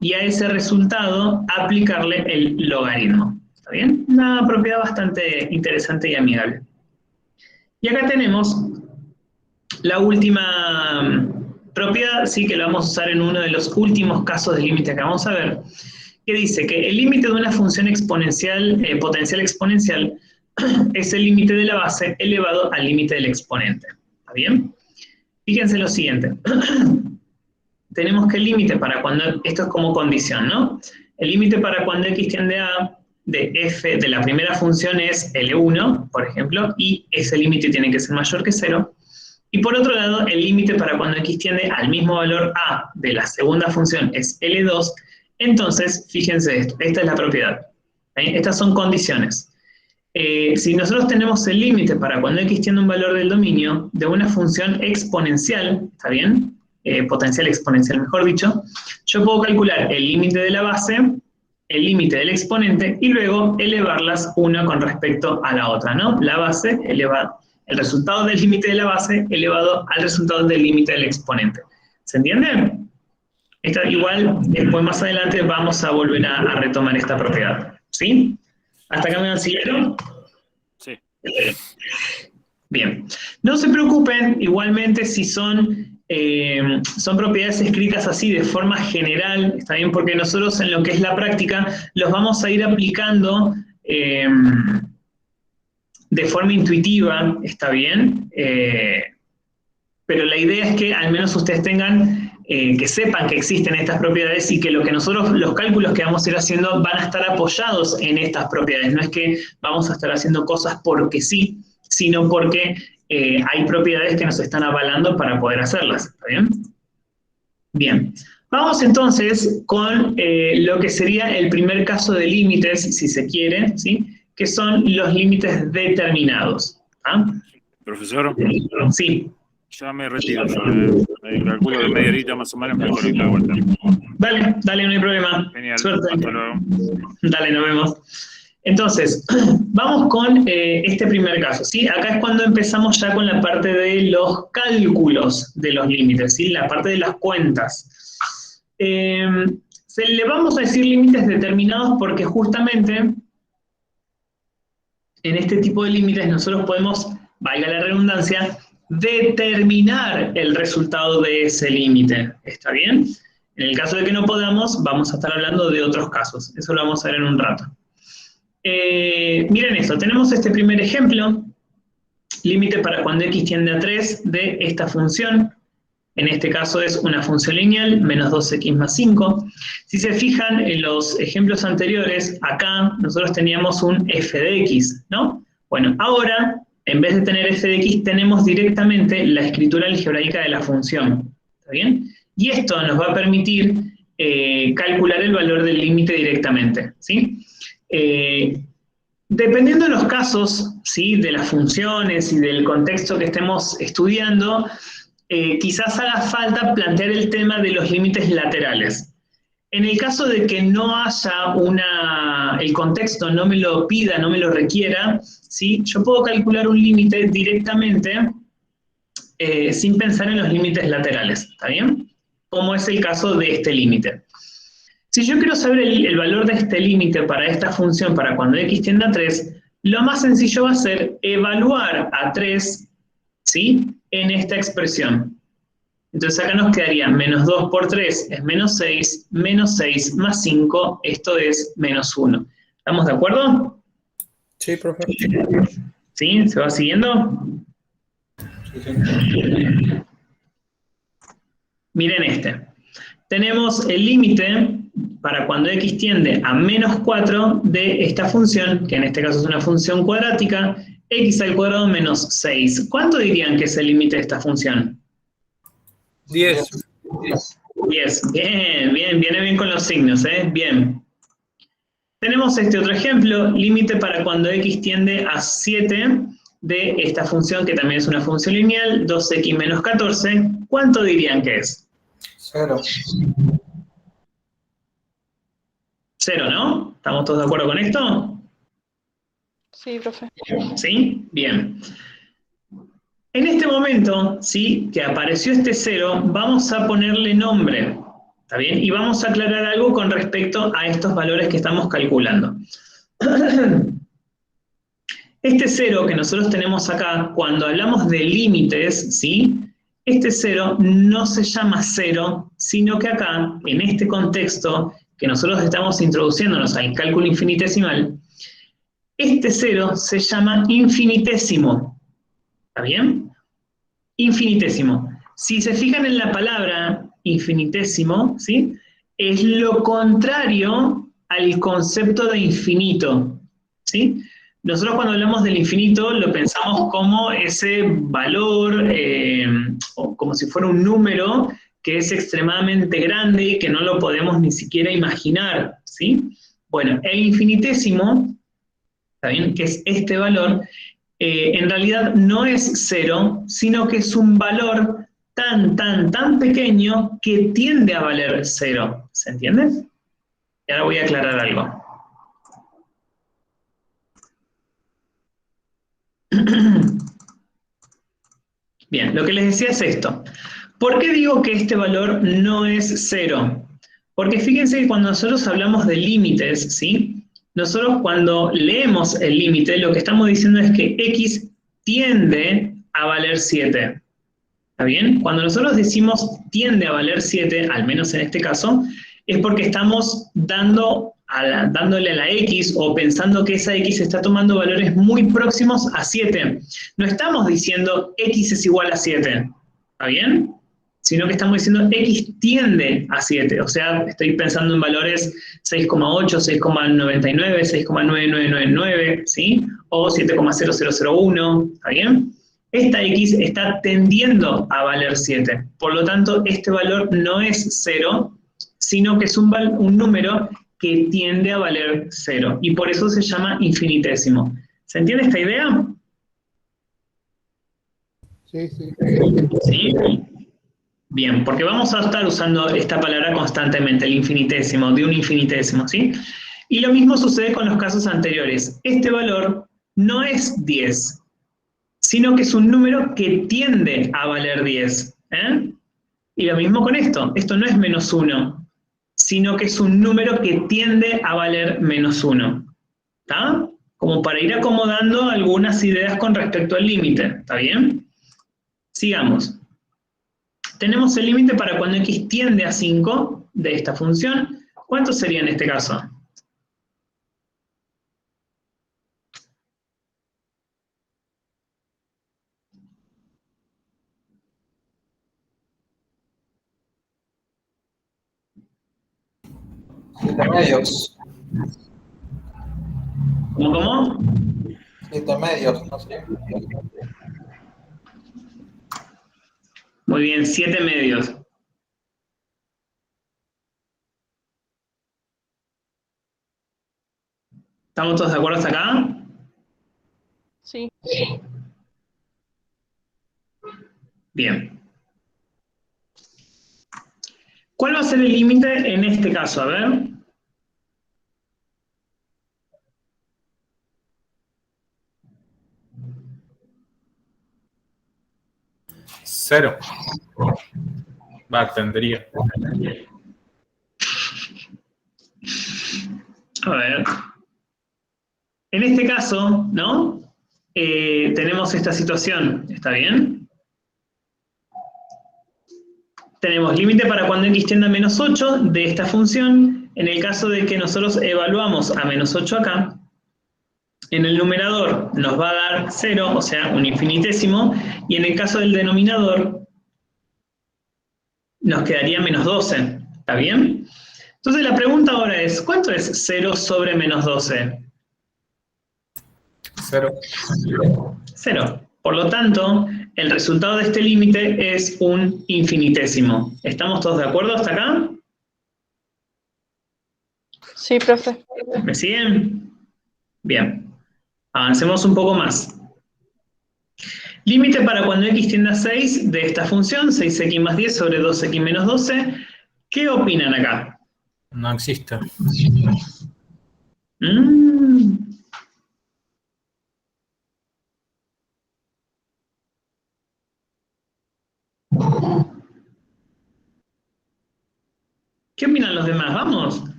y a ese resultado aplicarle el logaritmo. ¿Está bien? Una propiedad bastante interesante y amigable. Y acá tenemos la última propiedad, sí, que la vamos a usar en uno de los últimos casos de límite que vamos a ver, que dice que el límite de una función exponencial, potencial exponencial, es el límite de la base elevado al límite del exponente. ¿Está bien? Fíjense lo siguiente. Tenemos que el límite para cuando, esto es como condición, ¿no? El límite para cuando x tiende a de f de la primera función es L1, por ejemplo, y ese límite tiene que ser mayor que 0. Y por otro lado, el límite para cuando x tiende al mismo valor a de la segunda función es L2. Entonces, fíjense esto, esta es la propiedad. Estas son condiciones. Si nosotros tenemos el límite para cuando x tiende un valor del dominio de una función exponencial, ¿está bien? Potencial exponencial, mejor dicho, yo puedo calcular el límite de la base, el límite del exponente, y luego elevarlas una con respecto a la otra, ¿no? La base eleva el resultado del límite de la base elevado al resultado del límite del exponente. ¿Se entiende? Igual, después más adelante vamos a volver a retomar esta propiedad. ¿Sí? ¿Hasta acá me siguieron? Sí. Bien. No se preocupen, igualmente, si son propiedades escritas así de forma general, está bien, porque nosotros en lo que es la práctica los vamos a ir aplicando de forma intuitiva, está bien, pero la idea es que al menos ustedes tengan, que sepan que existen estas propiedades y que lo que nosotros, los cálculos que vamos a ir haciendo van a estar apoyados en estas propiedades. No es que vamos a estar haciendo cosas porque sí, sino porque hay propiedades que nos están avalando para poder hacerlas. ¿Está bien? Bien. Vamos entonces con lo que sería el primer caso de límites, si se quiere, ¿sí? Que son los límites determinados. ¿Ah? Profesor. Sí. Ya me retiro, yo calculo que media horita más o menos me conecto de vuelta. Dale, no hay problema. Genial. Suerte. Hasta luego. Dale, nos vemos. Entonces, vamos con este primer caso, ¿sí? Acá es cuando empezamos ya con la parte de los cálculos de los límites, ¿sí? La parte de las cuentas. Le vamos a decir límites determinados porque justamente en este tipo de límites nosotros podemos, valga la redundancia, determinar el resultado de ese límite. ¿Está bien? En el caso de que no podamos, vamos a estar hablando de otros casos. Eso lo vamos a ver en un rato. Miren esto, tenemos este primer ejemplo, límite para cuando x tiende a 3 de esta función. En este caso es una función lineal, menos 2x más 5. Si se fijan en los ejemplos anteriores, acá nosotros teníamos un f de x, ¿no? Bueno, ahora, en vez de tener f de x, tenemos directamente la escritura algebraica de la función. ¿Está bien? Y esto nos va a permitir calcular el valor del límite directamente, ¿sí? Dependiendo de los casos, ¿sí? De las funciones y del contexto que estemos estudiando, quizás haga falta plantear el tema de los límites laterales. En el caso de que no haya el contexto no me lo pida, no me lo requiera, ¿sí? Yo puedo calcular un límite directamente sin pensar en los límites laterales, ¿está bien? Como es el caso de este límite. Si yo quiero saber el valor de este límite para esta función, para cuando x tiende a 3, lo más sencillo va a ser evaluar a 3, ¿sí? En esta expresión. Entonces acá nos quedaría menos 2 por 3 es menos 6 más 5, esto es menos 1. ¿Estamos de acuerdo? Sí, profe. ¿Sí? ¿Se va siguiendo? Sí. Miren este. Tenemos el límite para cuando x tiende a menos 4 de esta función, que en este caso es una función cuadrática, x al cuadrado menos 6. ¿Cuánto dirían que es el límite de esta función? 10. 10. Bien, bien, viene bien con los signos, bien. Tenemos este otro ejemplo, límite para cuando x tiende a 7 de esta función, que también es una función lineal, 2x menos 14. ¿Cuánto dirían que es? 0. 0, ¿no? ¿Estamos todos de acuerdo con esto? Sí, profe. ¿Sí? Bien. En este momento, ¿sí?, que apareció este 0, vamos a ponerle nombre, ¿está bien? Y vamos a aclarar algo con respecto a estos valores que estamos calculando. Este 0 que nosotros tenemos acá, cuando hablamos de límites, ¿sí?, este 0 no se llama 0, sino que acá, en este contexto que nosotros estamos introduciéndonos al cálculo infinitesimal, este 0 se llama infinitésimo. ¿Está bien? Infinitésimo. Si se fijan en la palabra infinitésimo, ¿sí?, es lo contrario al concepto de infinito, ¿sí? Nosotros cuando hablamos del infinito lo pensamos como ese valor, o como si fuera un número que es extremadamente grande y que no lo podemos ni siquiera imaginar, ¿sí? Bueno, el infinitésimo, ¿está bien?, que es este valor, en realidad no es 0, sino que es un valor tan pequeño que tiende a valer 0. ¿Se entiende? Y ahora voy a aclarar algo. Bien, lo que les decía es esto. ¿Por qué digo que este valor no es 0? Porque fíjense que cuando nosotros hablamos de límites, ¿sí?, nosotros cuando leemos el límite, lo que estamos diciendo es que x tiende a valer 7. ¿Está bien? Cuando nosotros decimos tiende a valer 7, al menos en este caso, es porque estamos dándole a la x o pensando que esa x está tomando valores muy próximos a 7. No estamos diciendo x es igual a 7, ¿está bien? Sino que estamos diciendo x tiende a 7, o sea, estoy pensando en valores 6,8, 6,99, 6,9999, ¿sí? O 7,0001, ¿está bien? Esta x está tendiendo a valer 7, por lo tanto, este valor no es 0, sino que es un número que tiende a valer 0, y por eso se llama infinitésimo. ¿Se entiende esta idea? Sí, sí. ¿Sí? Bien, porque vamos a estar usando esta palabra constantemente, el infinitésimo, de un infinitésimo, ¿sí? Y lo mismo sucede con los casos anteriores. Este valor no es 10, sino que es un número que tiende a valer 10. Y lo mismo con esto. Esto no es menos 1, sino que es un número que tiende a valer menos 1. ¿Está? Como para ir acomodando algunas ideas con respecto al límite. ¿Está bien? Sigamos. Tenemos el límite para cuando x tiende a 5 de esta función. ¿Cuánto sería en este caso? Siete medios. ¿Cómo? 7 medios, no sé. Muy bien, 7 medios. ¿Estamos todos de acuerdo hasta acá? Sí. Bien. ¿Cuál va a ser el límite en este caso? A ver. Cero. Tendría. A ver. En este caso, ¿no? Tenemos esta situación, ¿está bien? Tenemos límite para cuando x tiende a menos 8 de esta función. En el caso de que nosotros evaluamos a menos 8 acá, en el numerador nos va a dar 0, o sea, un infinitésimo, y en el caso del denominador nos quedaría menos 12, ¿está bien? Entonces la pregunta ahora es, ¿cuánto es 0 sobre menos 12? 0. 0. Por lo tanto, el resultado de este límite es un infinitésimo. ¿Estamos todos de acuerdo hasta acá? Sí, profe. ¿Me siguen? Bien. Avancemos un poco más. Límite para cuando x tiende a 6 de esta función, 6x más 10 sobre 2x menos 12. ¿Qué opinan acá? No existe. ¿Qué opinan los demás? ¿Vamos?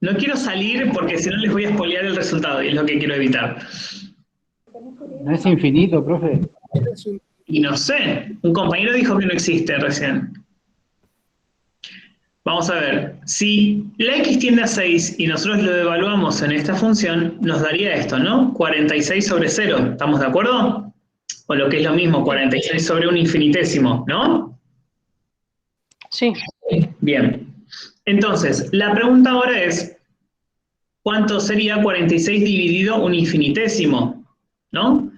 No quiero salir porque si no les voy a spoilear el resultado y es lo que quiero evitar. No es infinito, profe. Y no sé, un compañero dijo que no existe recién. Vamos a ver, si la x tiende a 6 y nosotros lo evaluamos en esta función, nos daría esto, ¿no? 46 sobre 0, ¿estamos de acuerdo? O lo que es lo mismo, 46 sobre un infinitésimo, ¿no? Sí. Bien. Entonces, la pregunta ahora es, ¿cuánto sería 46 dividido un infinitésimo? ¿No?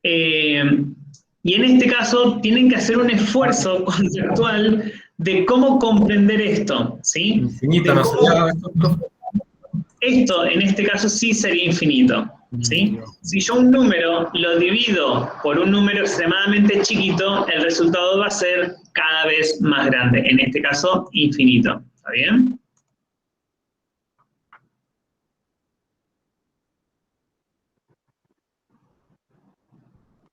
Y en este caso tienen que hacer un esfuerzo conceptual de cómo comprender esto, ¿sí? Infinito no sería esto. Esto, en este caso, sí sería infinito, ¿sí? Si yo un número lo divido por un número extremadamente chiquito, el resultado va a ser cada vez más grande, en este caso, infinito. ¿Está bien?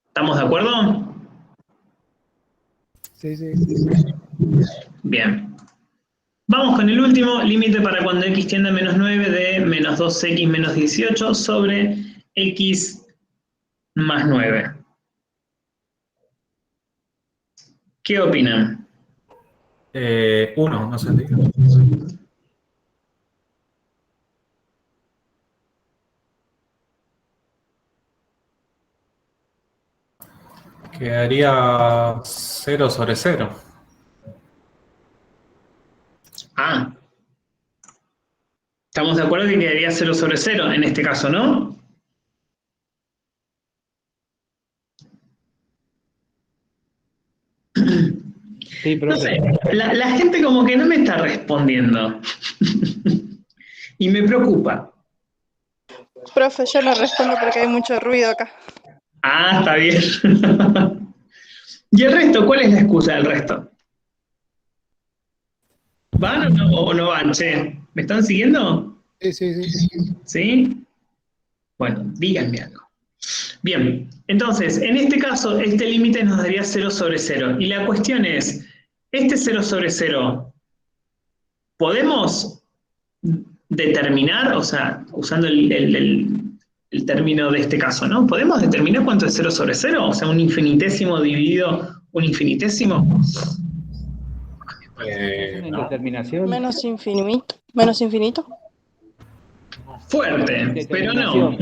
¿Estamos de acuerdo? Sí, sí. Bien. Vamos con el último, límite para cuando x tiende a menos 9 de menos 2x menos 18 sobre x más 9. ¿Qué opinan? 1, no sé. Quedaría 0 sobre 0. Ah. Estamos de acuerdo que quedaría 0 sobre 0 en este caso, ¿no? Sí, No profe. sé, la gente como que no me está respondiendo. Y me preocupa. Profe, yo no respondo porque hay mucho ruido acá. Ah, está bien. ¿Y el resto? ¿Cuál es la excusa del resto? ¿Van o no van, che? ¿Me están siguiendo? Sí, sí, sí. ¿Sí? Bueno, díganme algo. Bien, entonces, en este caso, este límite nos daría 0 sobre 0. Y la cuestión es, este 0 sobre 0, ¿podemos determinar, o sea, usando el término de este caso, ¿no? ¿Podemos determinar cuánto es 0 sobre 0? O sea, un infinitésimo dividido un infinitésimo. ¿Una determinación? Menos infinito. Menos infinito. Fuerte, pero no.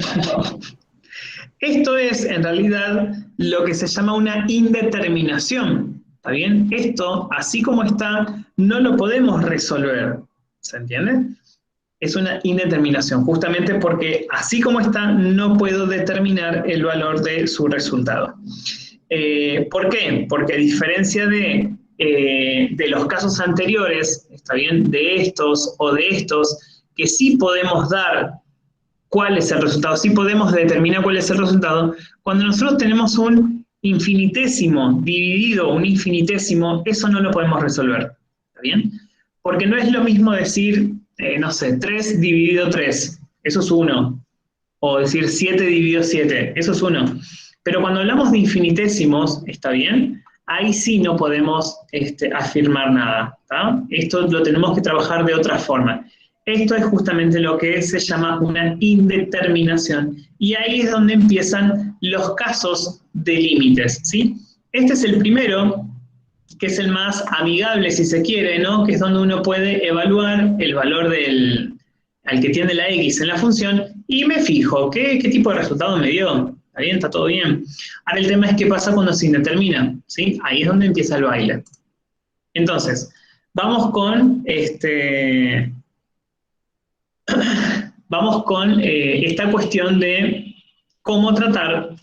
Esto es, en realidad, lo que se llama una indeterminación. ¿Está bien? Esto, así como está, no lo podemos resolver. ¿Se entiende? Es una indeterminación, justamente porque así como está, no puedo determinar el valor de su resultado. ¿Por qué? Porque a diferencia de los casos anteriores, ¿está bien? De estos o de estos, que sí podemos dar cuál es el resultado, sí podemos determinar cuál es el resultado, cuando nosotros tenemos un infinitésimo dividido un infinitésimo, eso no lo podemos resolver. ¿Está bien? Porque no es lo mismo decir, no sé, 3 dividido 3, eso es 1. O decir 7 dividido 7, eso es 1. Pero cuando hablamos de infinitésimos, ¿está bien? Ahí sí no podemos afirmar nada. ¿Tá? Esto lo tenemos que trabajar de otra forma. Esto es justamente lo que se llama una indeterminación. Y ahí es donde empiezan los casos de límites, ¿sí? Este es el primero, que es el más amigable, si se quiere, ¿no? Que es donde uno puede evaluar el valor al que tiende la x en la función y me fijo qué tipo de resultado me dio. ¿Está bien? ¿Está todo bien? Ahora el tema es qué pasa cuando se indetermina, ¿sí? Ahí es donde empieza el baile. Entonces, vamos con esta cuestión de cómo tratar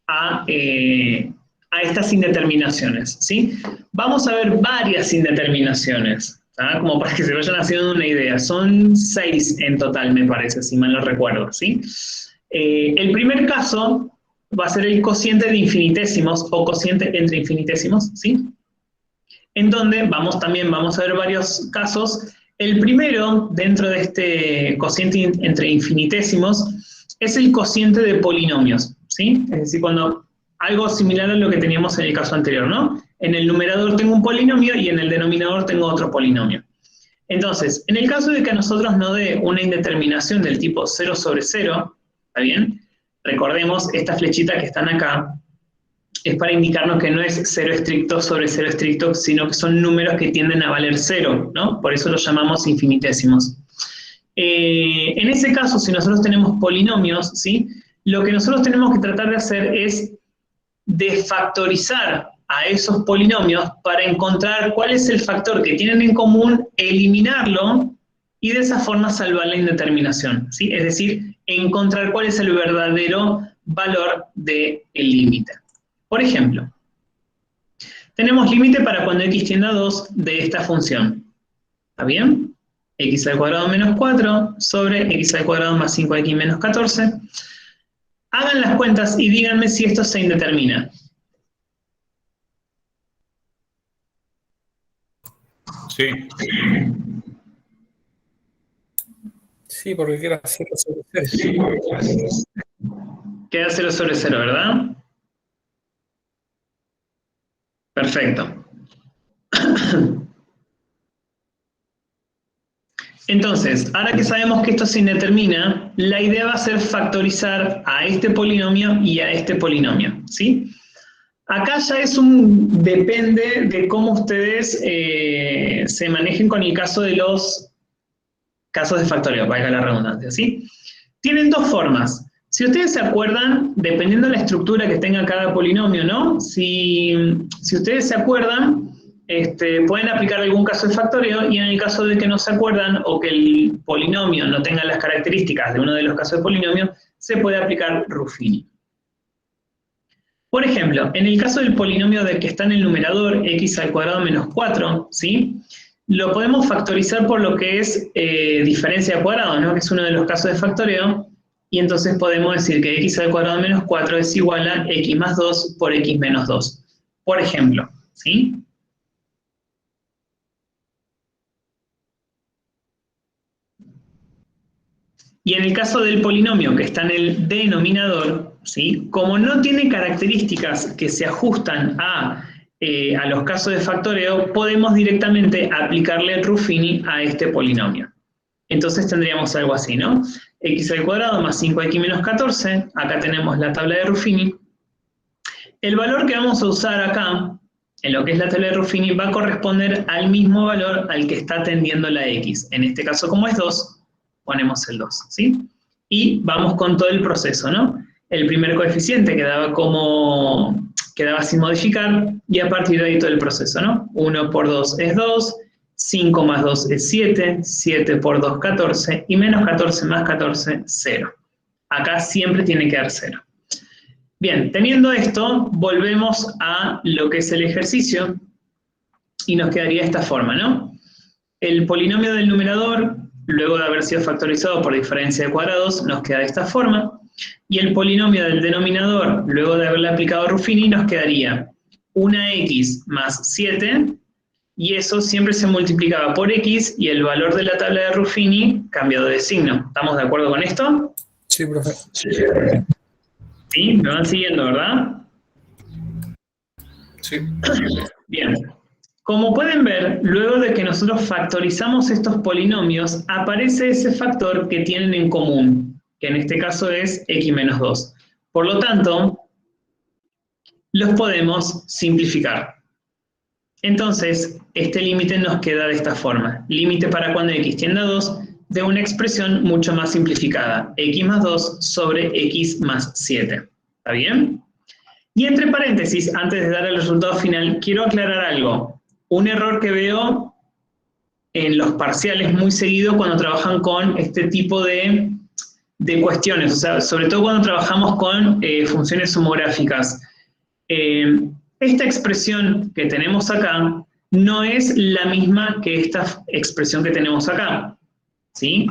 a estas indeterminaciones, ¿sí? Vamos a ver varias indeterminaciones, ¿tá? Como para que se vayan haciendo una idea. Son 6 en total, me parece, si mal no recuerdo, ¿sí? El primer caso va a ser el cociente de infinitésimos o cociente entre infinitésimos, ¿sí? En donde también vamos a ver varios casos. El primero, dentro de este cociente entre infinitésimos, es el cociente de polinomios, ¿sí? Es decir, cuando algo similar a lo que teníamos en el caso anterior, ¿no? En el numerador tengo un polinomio y en el denominador tengo otro polinomio. Entonces, en el caso de que a nosotros nos dé una indeterminación del tipo 0 sobre 0, ¿está bien? Recordemos, esta flechita que están acá es para indicarnos que no es 0 estricto sobre 0 estricto, sino que son números que tienden a valer 0, ¿no? Por eso los llamamos infinitésimos. En ese caso, si nosotros tenemos polinomios, ¿sí? Lo que nosotros tenemos que tratar de hacer es de factorizar a esos polinomios para encontrar cuál es el factor que tienen en común, eliminarlo y de esa forma salvar la indeterminación, ¿sí? Es decir, encontrar cuál es el verdadero valor del límite. Por ejemplo, tenemos límite para cuando x tiende a 2 de esta función. ¿Está bien? X al cuadrado menos 4 sobre x al cuadrado más 5x menos 14. Hagan las cuentas y díganme si esto se indetermina. Sí. Sí, porque queda 0 sobre 0. Queda 0 sobre 0, ¿verdad? Perfecto. Entonces, ahora que sabemos que esto se indetermina, la idea va a ser factorizar a este polinomio y a este polinomio, ¿sí? Acá ya depende de cómo ustedes se manejen con el caso de los casos de factoreo, valga la redundancia, ¿sí? Tienen dos formas. Si ustedes se acuerdan, dependiendo de la estructura que tenga cada polinomio, ¿no? Si ustedes se acuerdan, pueden aplicar algún caso de factoreo y en el caso de que no se acuerdan o que el polinomio no tenga las características de uno de los casos de polinomio, se puede aplicar Ruffini. Por ejemplo, en el caso del polinomio del que está en el numerador, x al cuadrado menos 4, ¿sí? Lo podemos factorizar por lo que es diferencia de cuadrado, ¿no? Que es uno de los casos de factoreo. Y entonces podemos decir que x al cuadrado menos 4 es igual a x más 2 por x menos 2. Por ejemplo, ¿sí? Y en el caso del polinomio que está en el denominador, ¿sí? Como no tiene características que se ajustan a los casos de factoreo, podemos directamente aplicarle el Ruffini a este polinomio. Entonces tendríamos algo así, ¿no? X al cuadrado más 5x menos 14, acá tenemos la tabla de Ruffini. El valor que vamos a usar acá, en lo que es la tabla de Ruffini, va a corresponder al mismo valor al que está tendiendo la x. En este caso, como es 2, ponemos el 2, ¿sí? Y vamos con todo el proceso, ¿no? El primer coeficiente quedaba sin modificar, y a partir de ahí todo el proceso, ¿no? 1 por 2 es 2, 5 más 2 es 7, 7 por 2, 14, y menos 14 más 14, 0. Acá siempre tiene que dar 0. Bien, teniendo esto, volvemos a lo que es el ejercicio, y nos quedaría de esta forma, ¿no? El polinomio del numerador, luego de haber sido factorizado por diferencia de cuadrados, nos queda de esta forma, y el polinomio del denominador, luego de haberle aplicado Ruffini, nos quedaría 1x más 7, y eso siempre se multiplicaba por x, y el valor de la tabla de Ruffini cambiado de signo. ¿Estamos de acuerdo con esto? Sí, profe. ¿Sí? ¿Me van siguiendo, verdad? Sí. Bien. Como pueden ver, luego de que nosotros factorizamos estos polinomios, aparece ese factor que tienen en común, que en este caso es x menos 2. Por lo tanto, los podemos simplificar. Entonces, este límite nos queda de esta forma. Límite para cuando x tiende a 2 de una expresión mucho más simplificada. X más 2 sobre x más 7. ¿Está bien? Y entre paréntesis, antes de dar el resultado final, quiero aclarar algo. Un error que veo en los parciales muy seguido cuando trabajan con este tipo de cuestiones, o sea, sobre todo cuando trabajamos con funciones homográficas. Esta expresión que tenemos acá no es la misma que esta expresión que tenemos acá, ¿sí?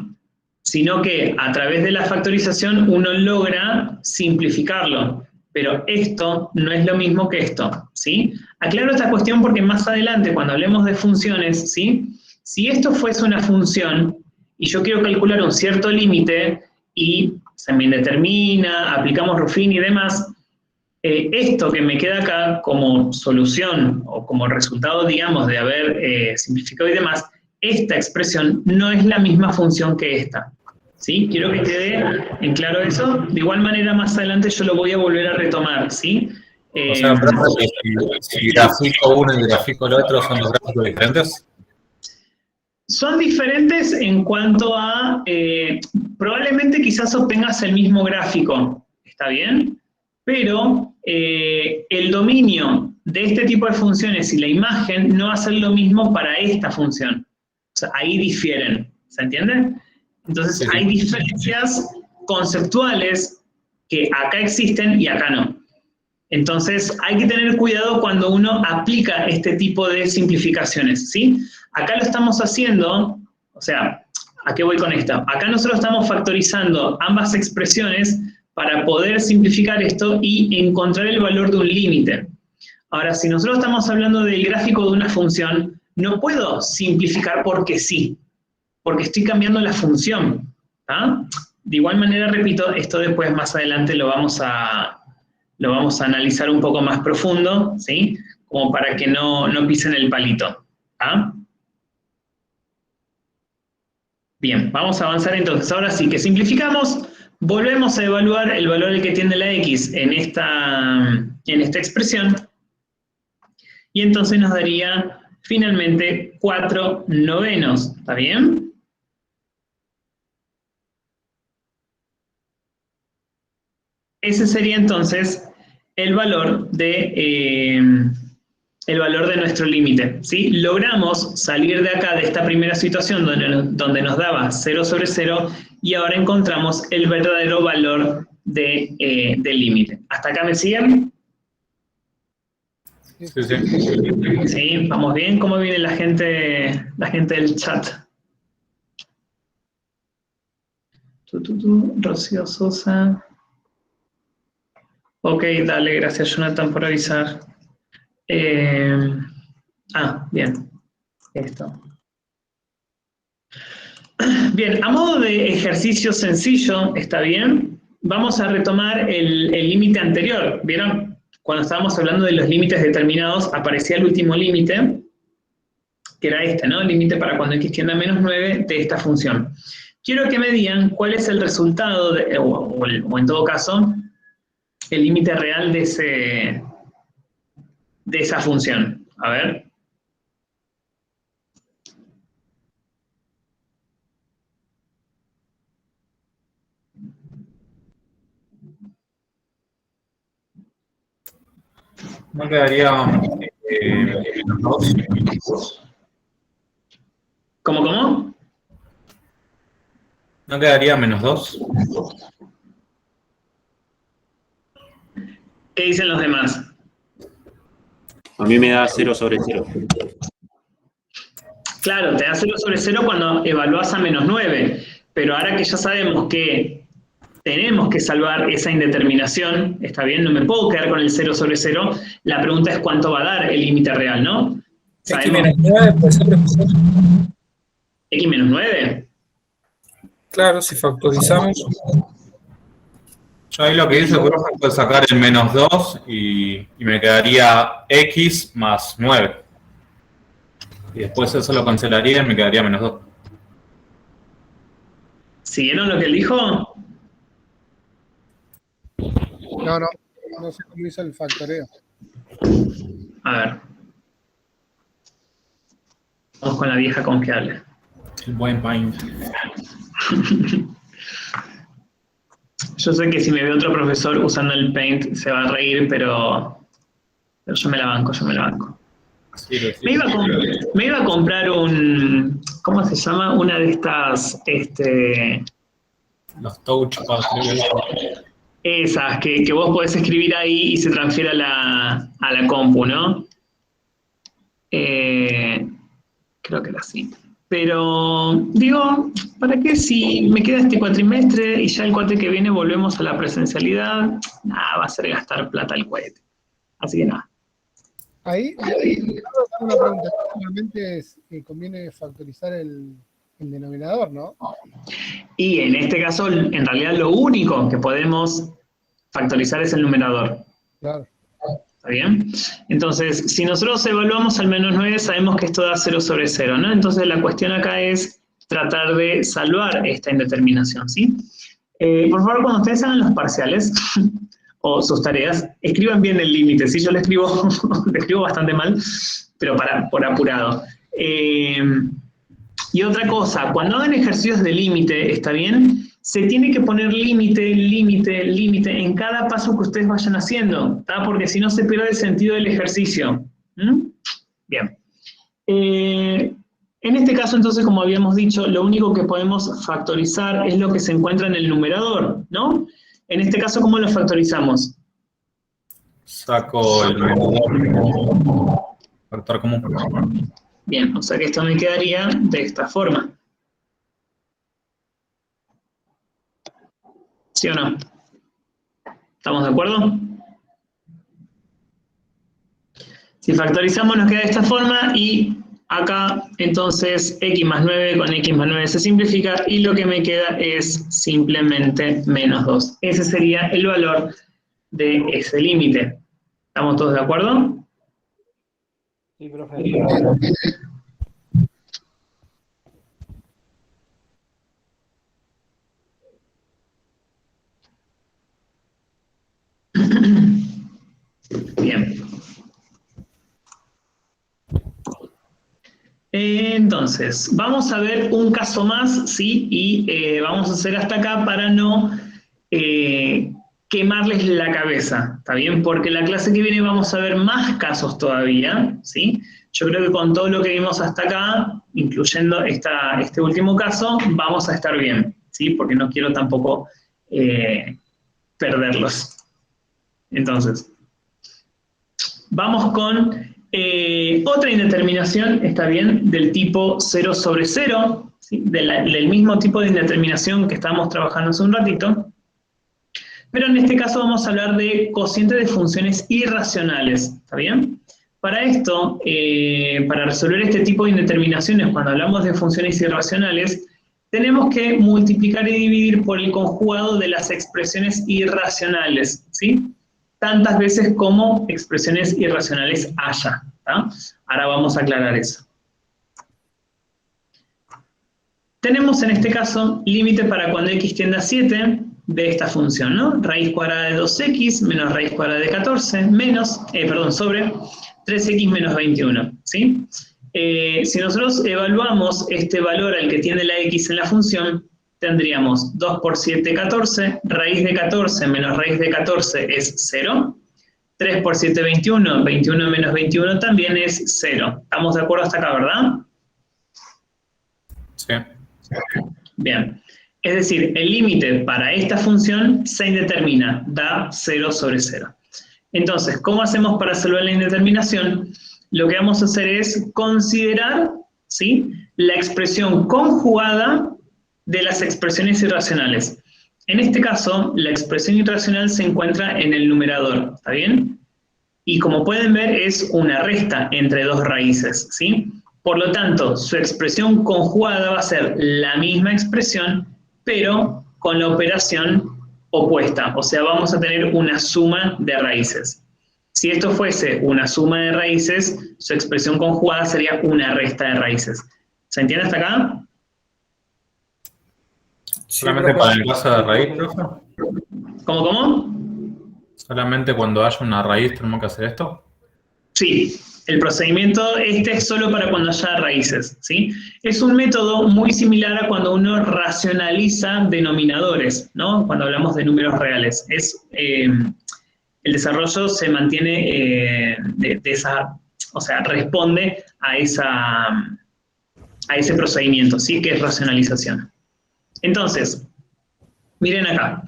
Sino que a través de la factorización uno logra simplificarlo, pero esto no es lo mismo que esto, ¿sí? Aclaro esta cuestión porque más adelante, cuando hablemos de funciones, ¿sí? Si esto fuese una función y yo quiero calcular un cierto límite y se me indetermina, aplicamos Ruffini y demás, esto que me queda acá como solución o como resultado, digamos, de haber simplificado y demás, esta expresión no es la misma función que esta. ¿Sí? Quiero que quede en claro eso. De igual manera, más adelante yo lo voy a volver a retomar, ¿sí? O sea, profe, si gráfico uno y gráfico el otro son dos gráficos diferentes. Son diferentes en cuanto a, probablemente quizás obtengas el mismo gráfico, ¿está bien? Pero el dominio de este tipo de funciones y la imagen no va a ser lo mismo para esta función. O sea, ahí difieren, ¿se entiende? Entonces, sí, hay diferencias conceptuales que acá existen y acá no. Entonces, hay que tener cuidado cuando uno aplica este tipo de simplificaciones, ¿sí? Acá lo estamos haciendo, o sea, ¿a qué voy con esto? Acá nosotros estamos factorizando ambas expresiones para poder simplificar esto y encontrar el valor de un límite. Ahora, si nosotros estamos hablando del gráfico de una función, no puedo simplificar porque sí, porque estoy cambiando la función. ¿Ah? De igual manera, repito, esto después más adelante lo vamos a analizar un poco más profundo, ¿sí? Como para que no pisen el palito. ¿Ah? Bien, vamos a avanzar entonces. Ahora sí que simplificamos, volvemos a evaluar el valor al que tiende la x en esta expresión, y entonces nos daría finalmente 4/9, ¿está bien? Ese sería entonces el valor de nuestro límite, ¿sí? Logramos salir de acá, de esta primera situación donde nos daba 0/0, y ahora encontramos el verdadero valor del límite. ¿Hasta acá me siguen? Sí, sí. Sí, vamos bien. ¿Cómo viene la gente del chat? Rocío Sosa. Ok, dale, gracias Jonathan por avisar. Bien. Esto. Bien, a modo de ejercicio sencillo, ¿está bien? Vamos a retomar el límite anterior. ¿Vieron? Cuando estábamos hablando de los límites determinados, aparecía el último límite, que era este, ¿no? El límite para cuando x tiende a -9 de esta función. Quiero que me digan cuál es el resultado, o en todo caso, el límite real de esa función. A ver. ¿No quedaría -2? ¿Cómo? ¿No quedaría -2? ¿Qué dicen los demás? A mí me da 0/0. Claro, te da 0/0 cuando evaluás a -9, pero ahora que ya sabemos que tenemos que salvar esa indeterminación, está bien, no me puedo quedar con el 0/0, la pregunta es cuánto va a dar el límite real, ¿no? X-9 puede ser. ¿X-9? Claro, si factorizamos. Yo ahí lo que hice, profe, fue sacar el -2 y me quedaría x más 9. Y después eso lo cancelaría y me quedaría -2. ¿Siguieron lo que él dijo? No sé cómo hizo el factoreo. A ver. Vamos con la vieja confiable. El buen Paint. Yo sé que si me ve otro profesor usando el Paint se va a reír, pero yo me la banco, yo me la banco. Sí, sí. Me iba a comprar un, ¿cómo se llama? Una de estas, Los touchpads, creo que es. esas que vos podés escribir ahí y se transfiere a la compu, ¿no? Creo que era así. Pero digo, ¿para qué si me queda este cuatrimestre y ya el cuatri que viene volvemos a la presencialidad? Nada, va a ser gastar plata al cohete. Así que nada. Ahí una pregunta. Solamente conviene factorizar el denominador, ¿no? Y en este caso, en realidad lo único que podemos factorizar es el numerador. Claro. ¿Está bien? Entonces, si nosotros evaluamos al menos 9, sabemos que esto da 0 sobre 0, ¿no? Entonces, la cuestión acá es tratar de salvar esta indeterminación, ¿sí? Por favor, cuando ustedes hagan los parciales o sus tareas, escriban bien el límite, ¿sí? Yo lo escribo bastante mal, pero por apurado. Y otra cosa, cuando hagan ejercicios de límite, ¿está bien? Se tiene que poner límite, límite, límite en cada paso que ustedes vayan haciendo, ¿tá? Porque si no se pierde el sentido del ejercicio. Bien. En este caso, entonces, como habíamos dicho, lo único que podemos factorizar es lo que se encuentra en el numerador, ¿no? En este caso, ¿cómo lo factorizamos? Saco el numerador factor común. Bien, o sea que esto me quedaría de esta forma. ¿Sí o no? ¿Estamos de acuerdo? Si factorizamos nos queda de esta forma y acá entonces x más 9 con x más 9 se simplifica y lo que me queda es simplemente menos 2. Ese sería el valor de ese límite. ¿Estamos todos de acuerdo? Sí, profe. Bien. Entonces, vamos a ver un caso más, ¿sí? Y vamos a hacer hasta acá para no quemarles la cabeza, ¿está bien? Porque la clase que viene vamos a ver más casos todavía, ¿sí? Yo creo que con todo lo que vimos hasta acá, incluyendo este último caso, vamos a estar bien, ¿sí? Porque no quiero tampoco perderlos. Entonces, vamos con otra indeterminación, está bien, del tipo 0 sobre 0, ¿sí? Del mismo tipo de indeterminación que estábamos trabajando hace un ratito, pero en este caso vamos a hablar de cociente de funciones irracionales, ¿está bien? Para esto, para resolver este tipo de indeterminaciones, cuando hablamos de funciones irracionales, tenemos que multiplicar y dividir por el conjugado de las expresiones irracionales, ¿sí? Tantas veces como expresiones irracionales haya, ¿tá? Ahora vamos a aclarar eso. Tenemos en este caso límite para cuando x tiende a 7 de esta función, ¿no? Raíz cuadrada de 2x menos raíz cuadrada de 14 menos, sobre 3x menos 21, ¿sí? Si nosotros evaluamos este valor al que tiene la x en la función, tendríamos 2 por 7, 14, raíz de 14 menos raíz de 14 es 0, 3 por 7, 21, 21 menos 21 también es 0. ¿Estamos de acuerdo hasta acá, verdad? Sí. Bien. Es decir, el límite para esta función se indetermina, da 0 sobre 0. Entonces, ¿cómo hacemos para resolver la indeterminación? Lo que vamos a hacer es considerar, ¿sí?, la expresión conjugada de las expresiones irracionales. En este caso, la expresión irracional se encuentra en el numerador, ¿está bien? Y como pueden ver, es una resta entre dos raíces, ¿sí? Por lo tanto, su expresión conjugada va a ser la misma expresión, pero con la operación opuesta. O sea, vamos a tener una suma de raíces. Si esto fuese una suma de raíces, su expresión conjugada sería una resta de raíces. ¿Se entiende hasta acá? ¿Solamente para el caso de raíz, profe? ¿Cómo? ¿Solamente cuando haya una raíz tenemos que hacer esto? Sí, El procedimiento este es solo para cuando haya raíces, ¿sí? Es un método muy similar a cuando uno racionaliza denominadores, ¿no? Cuando hablamos de números reales. El desarrollo se mantiene o sea, responde a ese procedimiento, ¿sí? Que es racionalización. Entonces, miren acá.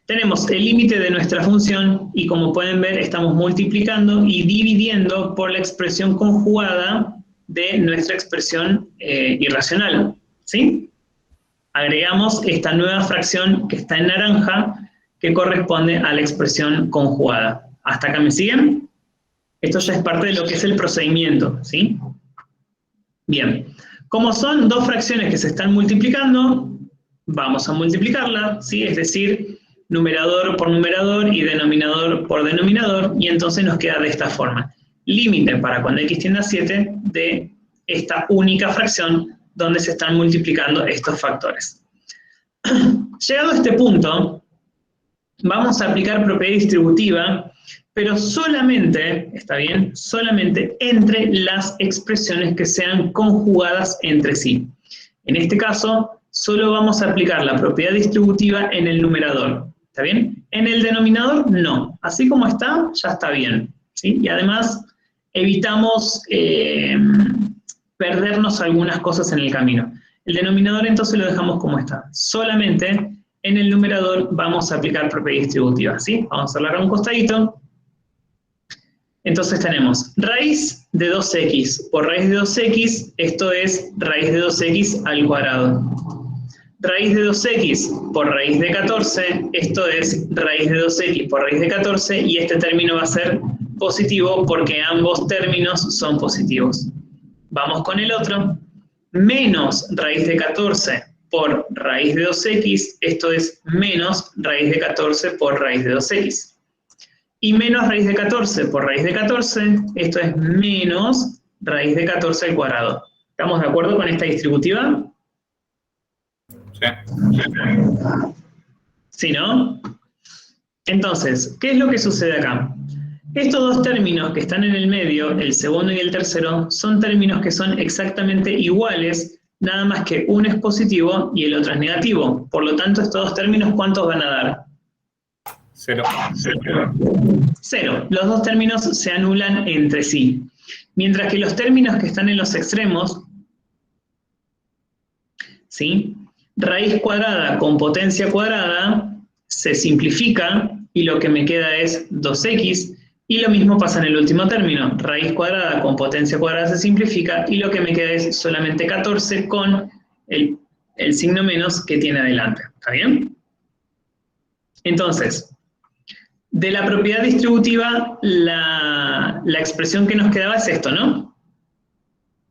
Tenemos el límite de nuestra función y como pueden ver estamos multiplicando y dividiendo por la expresión conjugada de nuestra expresión irracional, ¿sí? Agregamos esta nueva fracción que está en naranja que corresponde a la expresión conjugada. ¿Hasta acá me siguen? Esto ya es parte de lo que es el procedimiento, ¿sí? Bien. Como son dos fracciones que se están multiplicando, vamos a multiplicarla, ¿sí? Es decir, numerador por numerador y denominador por denominador, y entonces nos queda de esta forma. Límite para cuando x tiende a 7 de esta única fracción donde se están multiplicando estos factores. Llegado a este punto, vamos a aplicar propiedad distributiva, pero solamente, ¿está bien? Solamente entre las expresiones que sean conjugadas entre sí. En este caso, solo vamos a aplicar la propiedad distributiva en el numerador. ¿Está bien? En el denominador, no. Así como está, ya está bien, ¿sí? Y además, evitamos perdernos algunas cosas en el camino. El denominador entonces lo dejamos como está. Solamente en el numerador vamos a aplicar propiedad distributiva, ¿sí? Vamos a hacerlo acá a un costadito. Entonces tenemos raíz de 2x por raíz de 2x, esto es raíz de 2x al cuadrado. Raíz de 2x por raíz de 14, esto es raíz de 2x por raíz de 14, y este término va a ser positivo porque ambos términos son positivos. Vamos con el otro. Menos raíz de 14 por raíz de 2x, esto es menos raíz de 14 por raíz de 2x. Y menos raíz de 14 por raíz de 14, esto es menos raíz de 14 al cuadrado. ¿Estamos de acuerdo con esta distributiva? ¿Sí, no? Entonces, ¿qué es lo que sucede acá? Estos dos términos que están en el medio, el segundo y el tercero, son términos que son exactamente iguales, nada más que uno es positivo y el otro es negativo. Por lo tanto, estos dos términos, ¿cuántos van a dar? 0. 0. Los dos términos se anulan entre sí. Mientras que los términos que están en los extremos, ¿sí? Raíz cuadrada con potencia cuadrada se simplifica y lo que me queda es 2x, y lo mismo pasa en el último término. Raíz cuadrada con potencia cuadrada se simplifica y lo que me queda es solamente 14 con el signo menos que tiene adelante. ¿Está bien? Entonces, de la propiedad distributiva, la expresión que nos quedaba es esto, ¿no?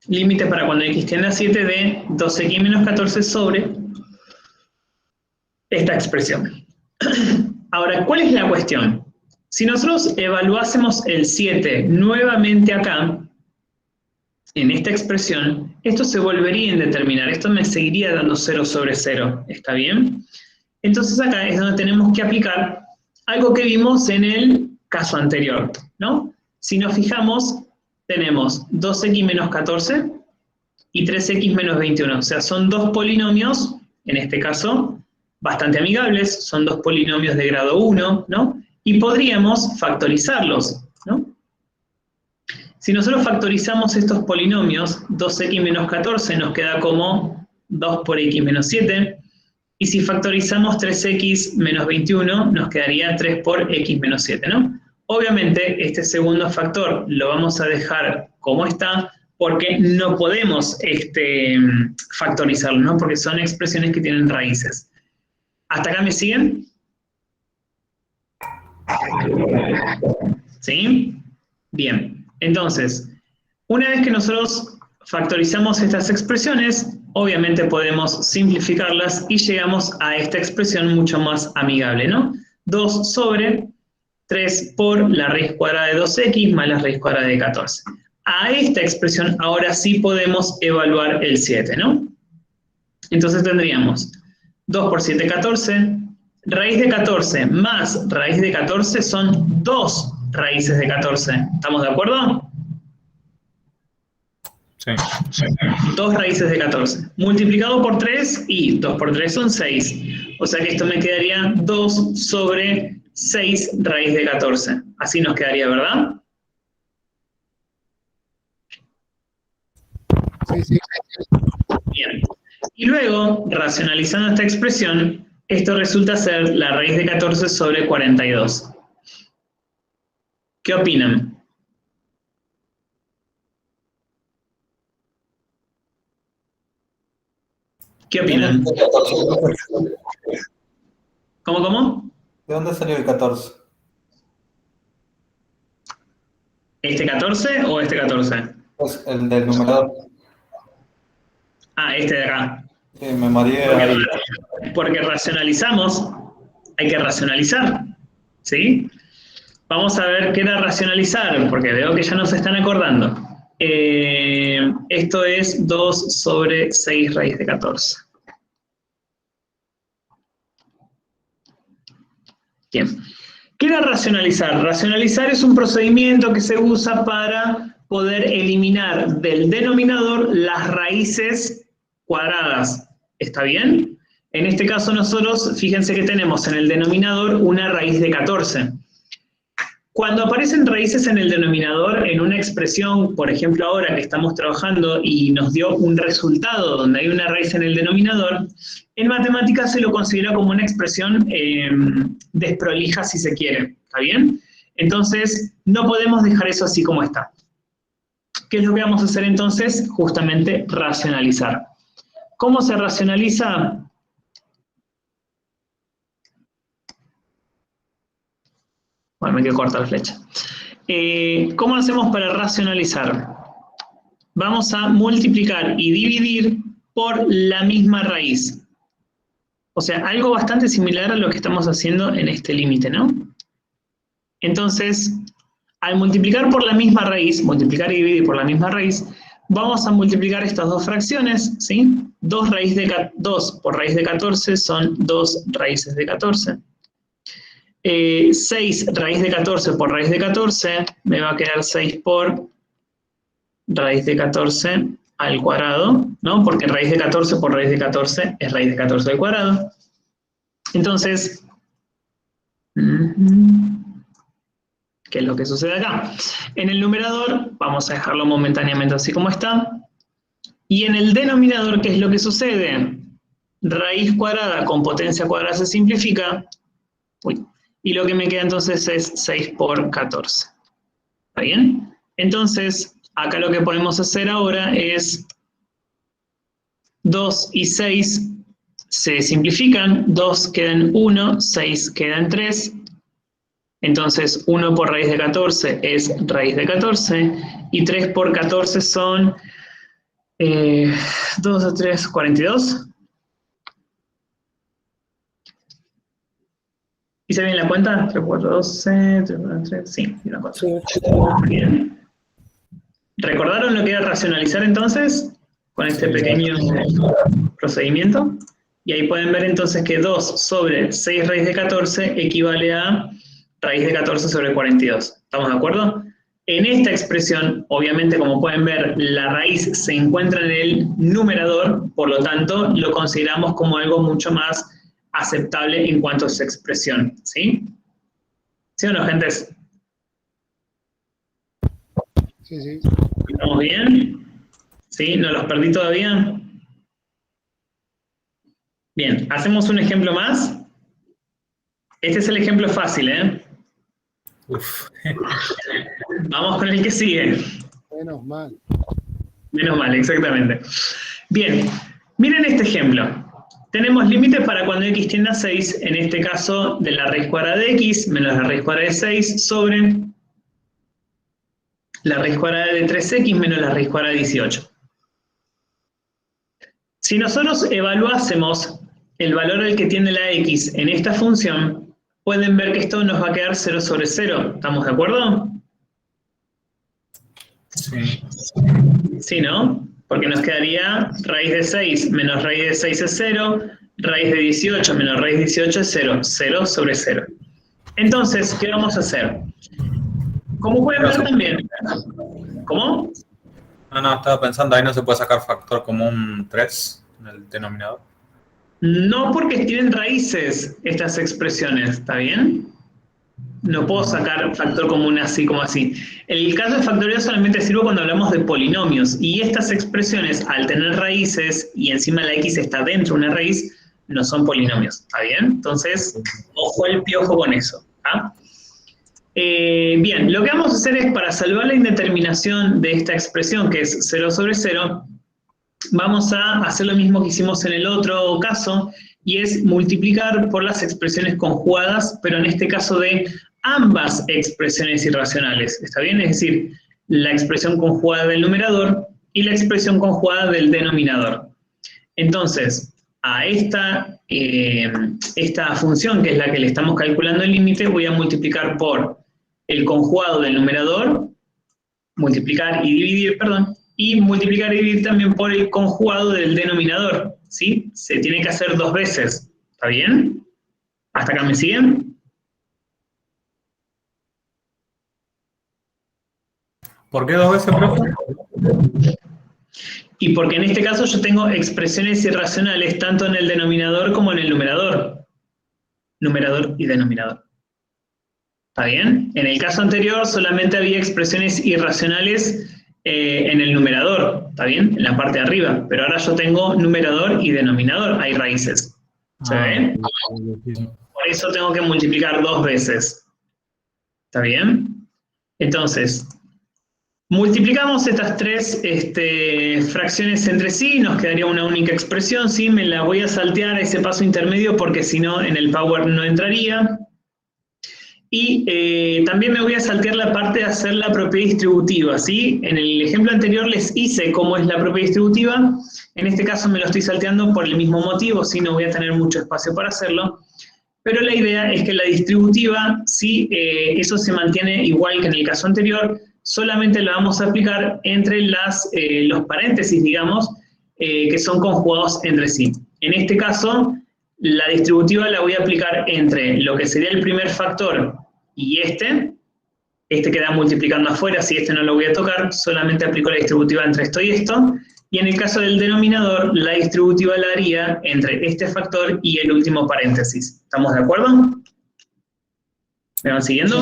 Límite para cuando x tiende a 7 de 2x menos 14 sobre esta expresión. Ahora, ¿cuál es la cuestión? Si nosotros evaluásemos el 7 nuevamente acá, en esta expresión, esto se volvería a indeterminar, esto me seguiría dando 0 sobre 0, ¿está bien? Entonces acá es donde tenemos que aplicar algo que vimos en el caso anterior, ¿no? Si nos fijamos, tenemos 2x menos 14 y 3x menos 21, o sea, son dos polinomios, en este caso, bastante amigables, son dos polinomios de grado 1, ¿no? Y podríamos factorizarlos, ¿no? Si nosotros factorizamos estos polinomios, 2x menos 14 nos queda como 2 por x menos 7, y si factorizamos 3x menos 21, nos quedaría 3 por x menos 7, ¿no? Obviamente, este segundo factor lo vamos a dejar como está, porque no podemos factorizarlo, ¿no? Porque son expresiones que tienen raíces. ¿Hasta acá me siguen? ¿Sí? Bien. Entonces, una vez que nosotros factorizamos estas expresiones, obviamente podemos simplificarlas y llegamos a esta expresión mucho más amigable, ¿no? 2 sobre 3 por la raíz cuadrada de 2x más la raíz cuadrada de 14. A esta expresión ahora sí podemos evaluar el 7, ¿no? Entonces tendríamos 2 por 7, 14. Raíz de 14 más raíz de 14 son 2 raíces de 14. ¿Estamos de acuerdo? Sí. 2 raíces de 14. Multiplicado por 3 y 2 por 3 son 6. O sea que esto me quedaría 2 sobre 6 raíz de 14. Así nos quedaría, ¿verdad? Sí, sí. Bien. Y luego, racionalizando esta expresión, esto resulta ser la raíz de 14 sobre 42. ¿Qué opinan? ¿Qué opinan? ¿Cómo? ¿De dónde salió el 14? ¿Este 14 o este 14? Es el del numerador. Ah, este de acá. Sí, me mareé ahí. Porque racionalizamos, hay que racionalizar, ¿sí? Vamos a ver qué era racionalizar, porque veo que ya no se están acordando. Esto es 2 sobre 6 raíz de 14. Bien. ¿Qué era racionalizar? Racionalizar es un procedimiento que se usa para poder eliminar del denominador las raíces cuadradas. ¿Está bien? En este caso nosotros, fíjense que tenemos en el denominador una raíz de 14. Cuando aparecen raíces en el denominador, en una expresión, por ejemplo ahora que estamos trabajando y nos dio un resultado donde hay una raíz en el denominador, en matemáticas se lo considera como una expresión desprolija si se quiere, ¿está bien? Entonces, no podemos dejar eso así como está. ¿Qué es lo que vamos a hacer entonces? Justamente racionalizar. ¿Cómo se racionaliza? Bueno, me quedó corta la flecha. ¿Cómo hacemos para racionalizar? Vamos a multiplicar y dividir por la misma raíz. O sea, algo bastante similar a lo que estamos haciendo en este límite, ¿no? Entonces, al multiplicar por la misma raíz, multiplicar y dividir por la misma raíz, vamos a multiplicar estas dos fracciones, ¿sí? 2 por raíz de 14 son 2 raíces de 14. 6 raíz de 14 por raíz de 14, me va a quedar 6 por raíz de 14 al cuadrado, ¿no? Porque raíz de 14 por raíz de 14 es raíz de 14 al cuadrado. Entonces, ¿qué es lo que sucede acá? En el numerador, vamos a dejarlo momentáneamente así como está. Y en el denominador, ¿qué es lo que sucede? Raíz cuadrada con potencia cuadrada se simplifica. Y lo que me queda entonces es 6 por 14. ¿Está bien? Entonces, acá lo que podemos hacer ahora es 2 y 6 se simplifican, 2 queda en 1, 6 queda en 3. Entonces, 1 por raíz de 14 es raíz de 14, y 3 por 14 son 2 a 3, 42. ¿Hice bien la cuenta? 3 por 12, 3 por 3, sí, y una cosa. Bien. ¿Recordaron lo que era racionalizar entonces? Con este pequeño procedimiento. Y ahí pueden ver entonces que 2 sobre 6 raíz de 14 equivale a raíz de 14 sobre 42. ¿Estamos de acuerdo? En esta expresión, obviamente, como pueden ver, la raíz se encuentra en el numerador, por lo tanto, lo consideramos como algo mucho más aceptable en cuanto a su expresión, ¿sí? ¿Sí o no, gentes? Sí, sí. ¿Estamos bien? ¿Sí? ¿No los perdí todavía? Bien, ¿hacemos un ejemplo más? Este es el ejemplo fácil, ¿eh? Uf. Vamos con el que sigue. Menos mal. Menos mal, exactamente. Bien, miren este ejemplo. Tenemos límites para cuando x tiende a 6, en este caso de la raíz cuadrada de x menos la raíz cuadrada de 6 sobre la raíz cuadrada de 3x menos la raíz cuadrada de 18. Si nosotros evaluásemos el valor al que tiende la x en esta función, pueden ver que esto nos va a quedar 0 sobre 0. ¿Estamos de acuerdo? Sí. Sí, ¿no? Porque nos quedaría raíz de 6 menos raíz de 6 es 0, raíz de 18 menos raíz de 18 es 0, 0 sobre 0. Entonces, ¿qué vamos a hacer? Como pueden ver también. ¿Cómo? No, estaba pensando, ahí no se puede sacar factor común 3 en el denominador. No, porque tienen raíces estas expresiones, ¿está bien? No puedo sacar factor común así como así. El caso de factoría solamente sirve cuando hablamos de polinomios, y estas expresiones, al tener raíces y encima la x está dentro de una raíz, no son polinomios, ¿está bien? Entonces, ojo al piojo con eso, ¿ah? Bien, lo que vamos a hacer es, para salvar la indeterminación de esta expresión, que es 0 sobre 0, vamos a hacer lo mismo que hicimos en el otro caso, y es multiplicar por las expresiones conjugadas, pero en este caso de ambas expresiones irracionales, ¿está bien? Es decir, la expresión conjugada del numerador y la expresión conjugada del denominador. Entonces, a esta función, que es la que le estamos calculando el límite, voy a multiplicar por el conjugado del numerador, multiplicar y dividir, perdón, y multiplicar y dividir también por el conjugado del denominador, ¿sí? Se tiene que hacer 2 veces, ¿está bien? ¿Hasta acá me siguen? ¿Por qué 2 veces, profe? Y porque en este caso yo tengo expresiones irracionales tanto en el denominador como en el numerador. Numerador y denominador. ¿Está bien? En el caso anterior solamente había expresiones irracionales en el numerador, ¿está bien? En la parte de arriba. Pero ahora yo tengo numerador y denominador, hay raíces. ¿Se ve? Por eso tengo que multiplicar 2 veces. ¿Está bien? Entonces, multiplicamos estas 3 fracciones entre sí, nos quedaría una única expresión, ¿sí? Me la voy a saltear a ese paso intermedio porque si no en el Power no entraría. Y también me voy a saltear la parte de hacer la propiedad distributiva, ¿sí? En el ejemplo anterior les hice cómo es la propiedad distributiva, en este caso me lo estoy salteando por el mismo motivo, ¿sí? No voy a tener mucho espacio para hacerlo. Pero la idea es que la distributiva, sí, eso se mantiene igual que en el caso anterior, solamente la vamos a aplicar entre los paréntesis, digamos, que son conjugados entre sí. En este caso, la distributiva la voy a aplicar entre lo que sería el primer factor y este queda multiplicando afuera, si no lo voy a tocar, solamente aplico la distributiva entre esto y esto, y en el caso del denominador, la distributiva la haría entre este factor y el último paréntesis. ¿Estamos de acuerdo? ¿Me van siguiendo?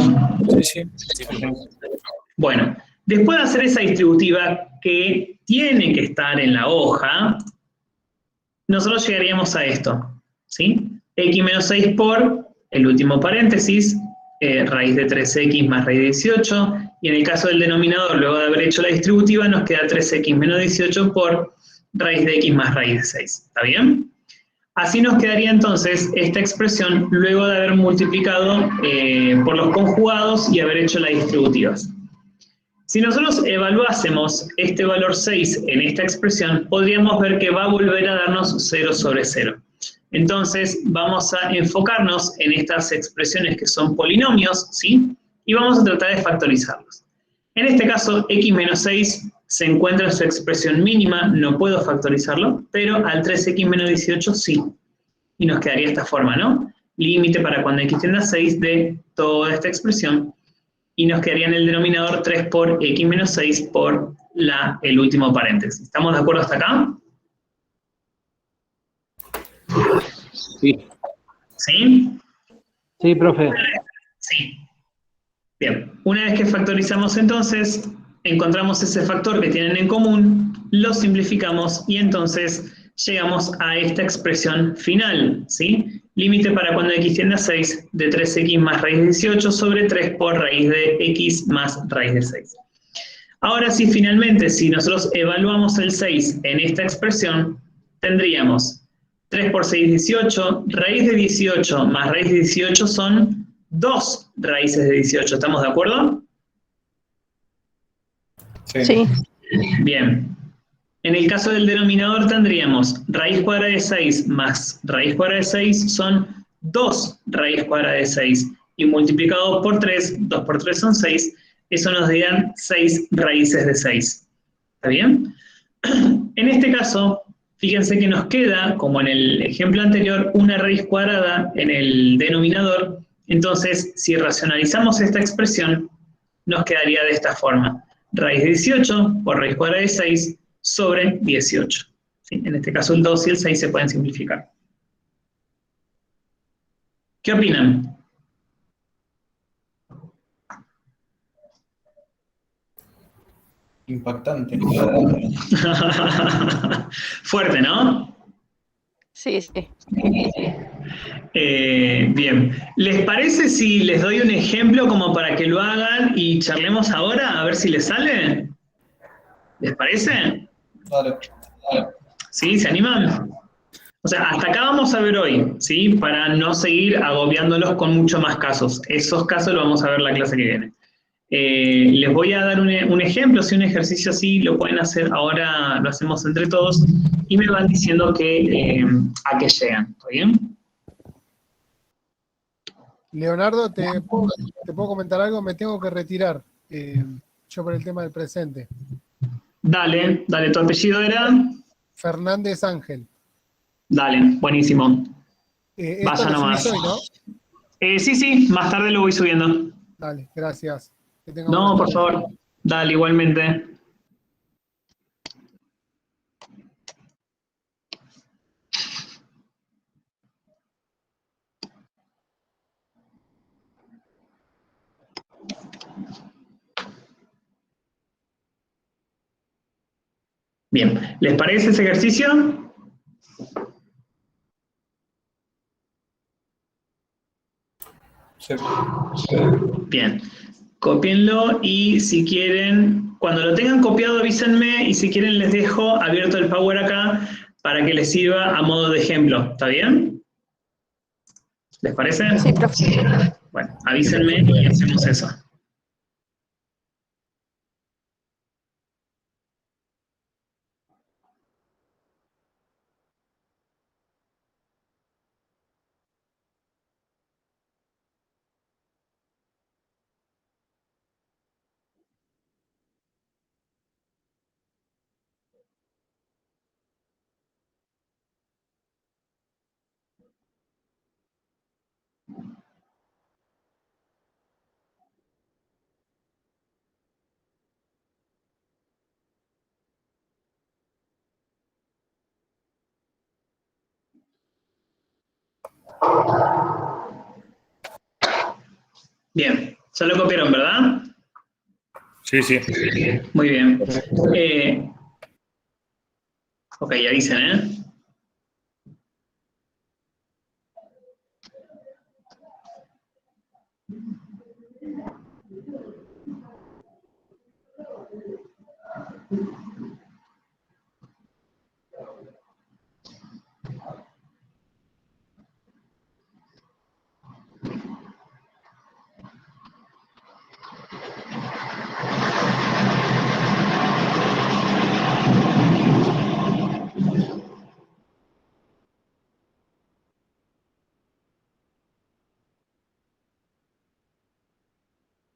Sí. Bueno, después de hacer esa distributiva que tiene que estar en la hoja, nosotros llegaríamos a esto, ¿sí? X menos 6 por el último paréntesis, raíz de 3x más raíz de 18, y en el caso del denominador, luego de haber hecho la distributiva, nos queda 3x menos 18 por raíz de x más raíz de 6, ¿está bien? Así nos quedaría entonces esta expresión luego de haber multiplicado por los conjugados y haber hecho las distributivas. Si nosotros evaluásemos este valor 6 en esta expresión, podríamos ver que va a volver a darnos 0 sobre 0. Entonces, vamos a enfocarnos en estas expresiones que son polinomios, ¿sí? Y vamos a tratar de factorizarlos. En este caso, x menos 6 se encuentra en su expresión mínima, no puedo factorizarlo, pero al 3x menos 18 sí. Y nos quedaría esta forma, ¿no? Límite para cuando x tiende a 6 de toda esta expresión. Y nos quedaría en el denominador 3 por x menos 6 por el último paréntesis. ¿Estamos de acuerdo hasta acá? Sí. ¿Sí? Sí, profe. Sí. Bien. Una vez que factorizamos entonces, encontramos ese factor que tienen en común, lo simplificamos y entonces llegamos a esta expresión final, ¿sí? Límite para cuando x tiende a 6 de 3x más raíz de 18 sobre 3 por raíz de x más raíz de 6. Ahora sí, finalmente, si nosotros evaluamos el 6 en esta expresión, tendríamos 3 por 6, 18, raíz de 18 más raíz de 18 son 2 raíces de 18, ¿estamos de acuerdo? Sí. Bien. En el caso del denominador tendríamos raíz cuadrada de 6 más raíz cuadrada de 6 son 2 raíz cuadrada de 6. Y multiplicado por 3, 2 por 3 son 6, eso nos darían 6 raíces de 6. ¿Está bien? En este caso, fíjense que nos queda, como en el ejemplo anterior, una raíz cuadrada en el denominador. Entonces, si racionalizamos esta expresión, nos quedaría de esta forma. raíz de 18 por raíz cuadrada de 6 sobre 18. ¿Sí? En este caso el 2 y el 6 se pueden simplificar. ¿Qué opinan? Impactante. Fuerte, ¿no? Sí, sí. Bien. ¿Les parece si les doy un ejemplo como para que lo hagan y charlemos ahora a ver si les sale? ¿Les parece? Dale. ¿Sí? ¿Se animan? O sea, hasta acá vamos a ver hoy, ¿sí? Para no seguir agobiándolos con mucho más casos. Esos casos los vamos a ver la clase que viene. Les voy a dar un ejemplo, si un ejercicio así lo pueden hacer ahora, lo hacemos entre todos, y me van diciendo que, a qué llegan, ¿está bien? Leonardo, ¿te puedo comentar algo? Me tengo que retirar. Yo por el tema del presente. Dale, dale, tu apellido era, Fernández Ángel. dale, buenísimo. Esto Vaya lo subís nomás. hoy, ¿no? Sí, sí, más tarde lo voy subiendo. Dale, gracias. Que tenga buena No, por tarde. favor, dale, igualmente. Bien, ¿les parece ese ejercicio? Sí. Bien, cópienlo y si quieren, cuando lo tengan copiado avísenme y si quieren les dejo abierto el Power acá para que les sirva a modo de ejemplo, ¿está bien? ¿Les parece? Sí, profe. Bueno, avísenme y hacemos eso. Bien, ya lo copiaron, ¿verdad? Sí, sí. Muy bien. Ok, avisen, ¿eh?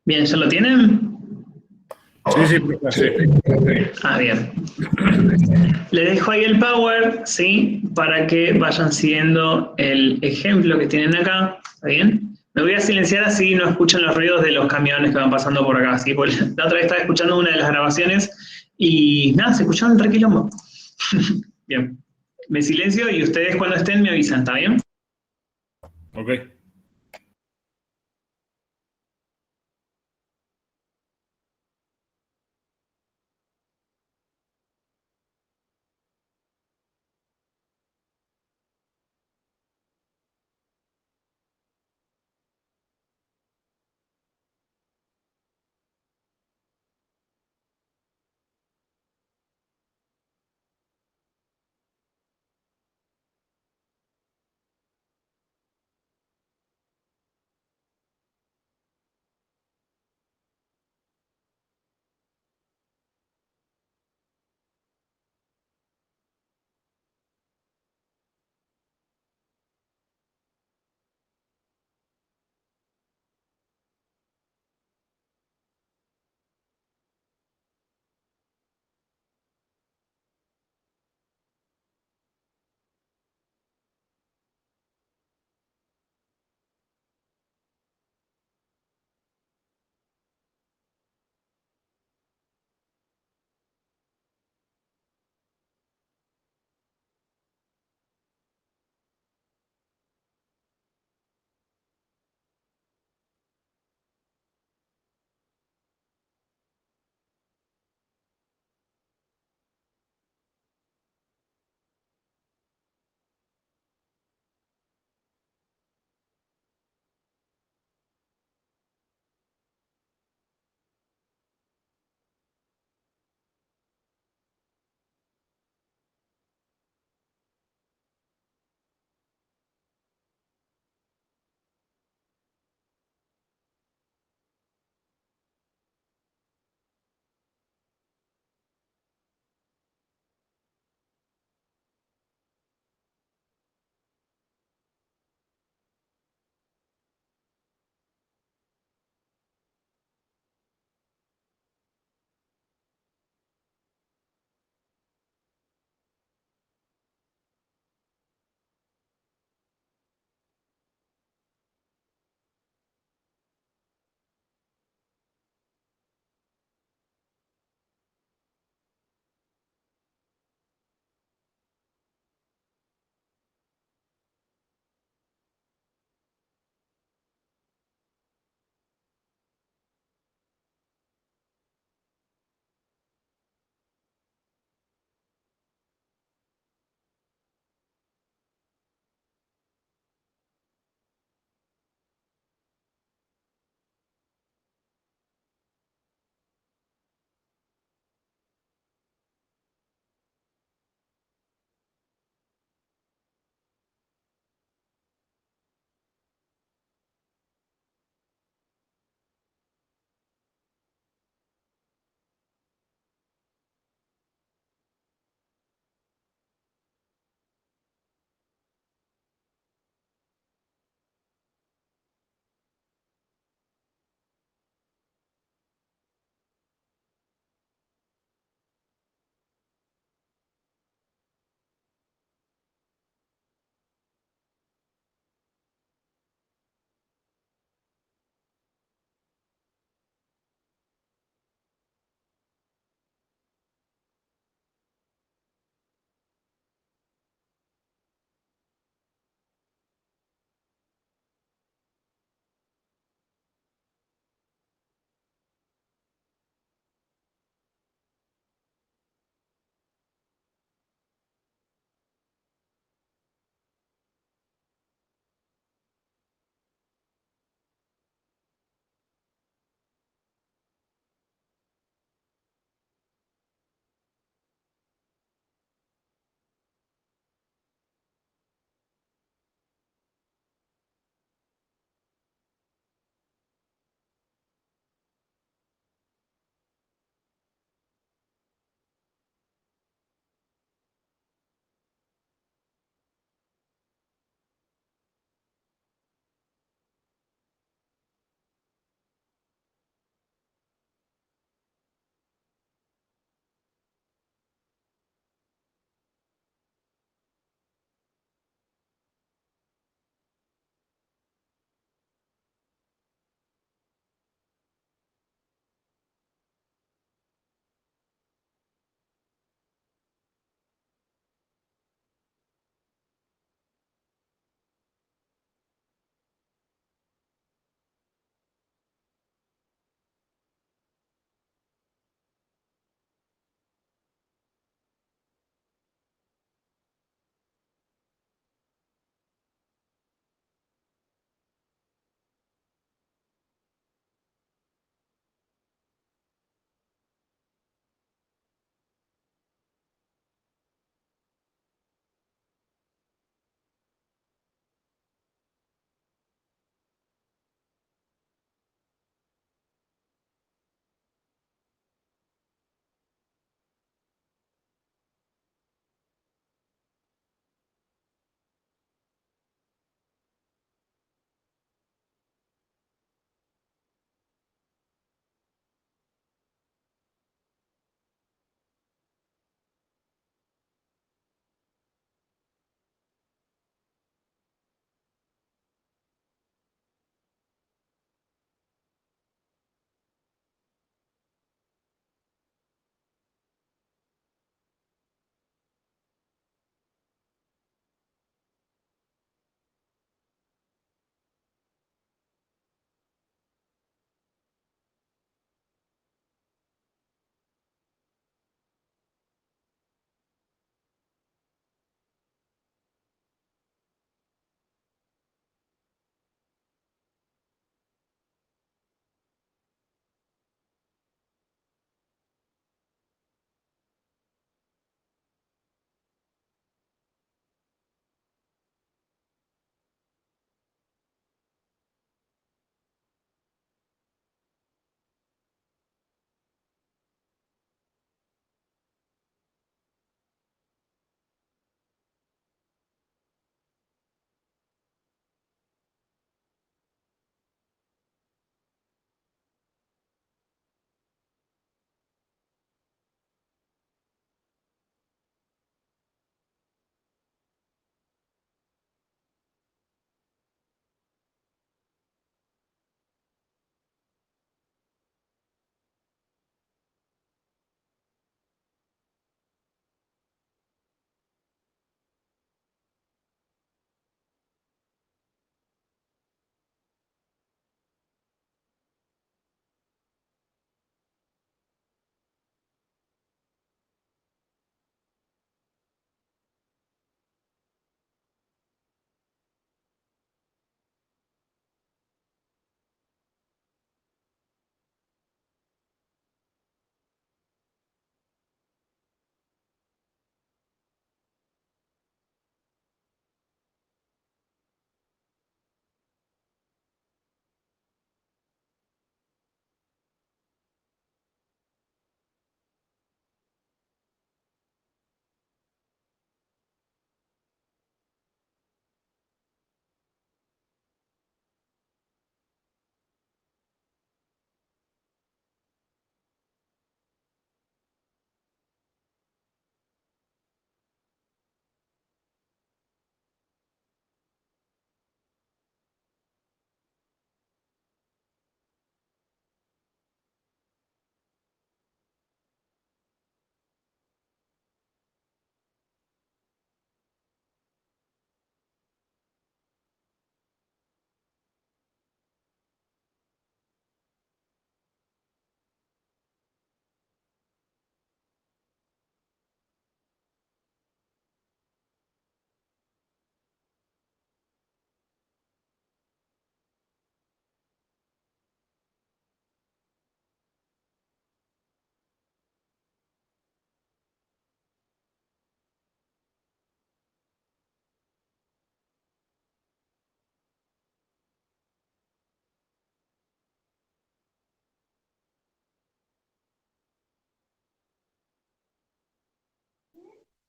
Bien, ¿ya lo tienen? Sí, sí, profe, sí. Ah, bien. Les dejo ahí el power, ¿sí? Para que vayan siguiendo el ejemplo que tienen acá, ¿está bien? Me voy a silenciar así no escuchan los ruidos de los camiones que van pasando por acá, ¿sí? Porque la otra vez estaba escuchando una de las grabaciones y nada, se escuchaban un quilombo. Bien. Me silencio y ustedes cuando estén me avisan, ¿está bien? Ok.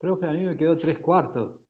Profe, a mí me quedó 3/4.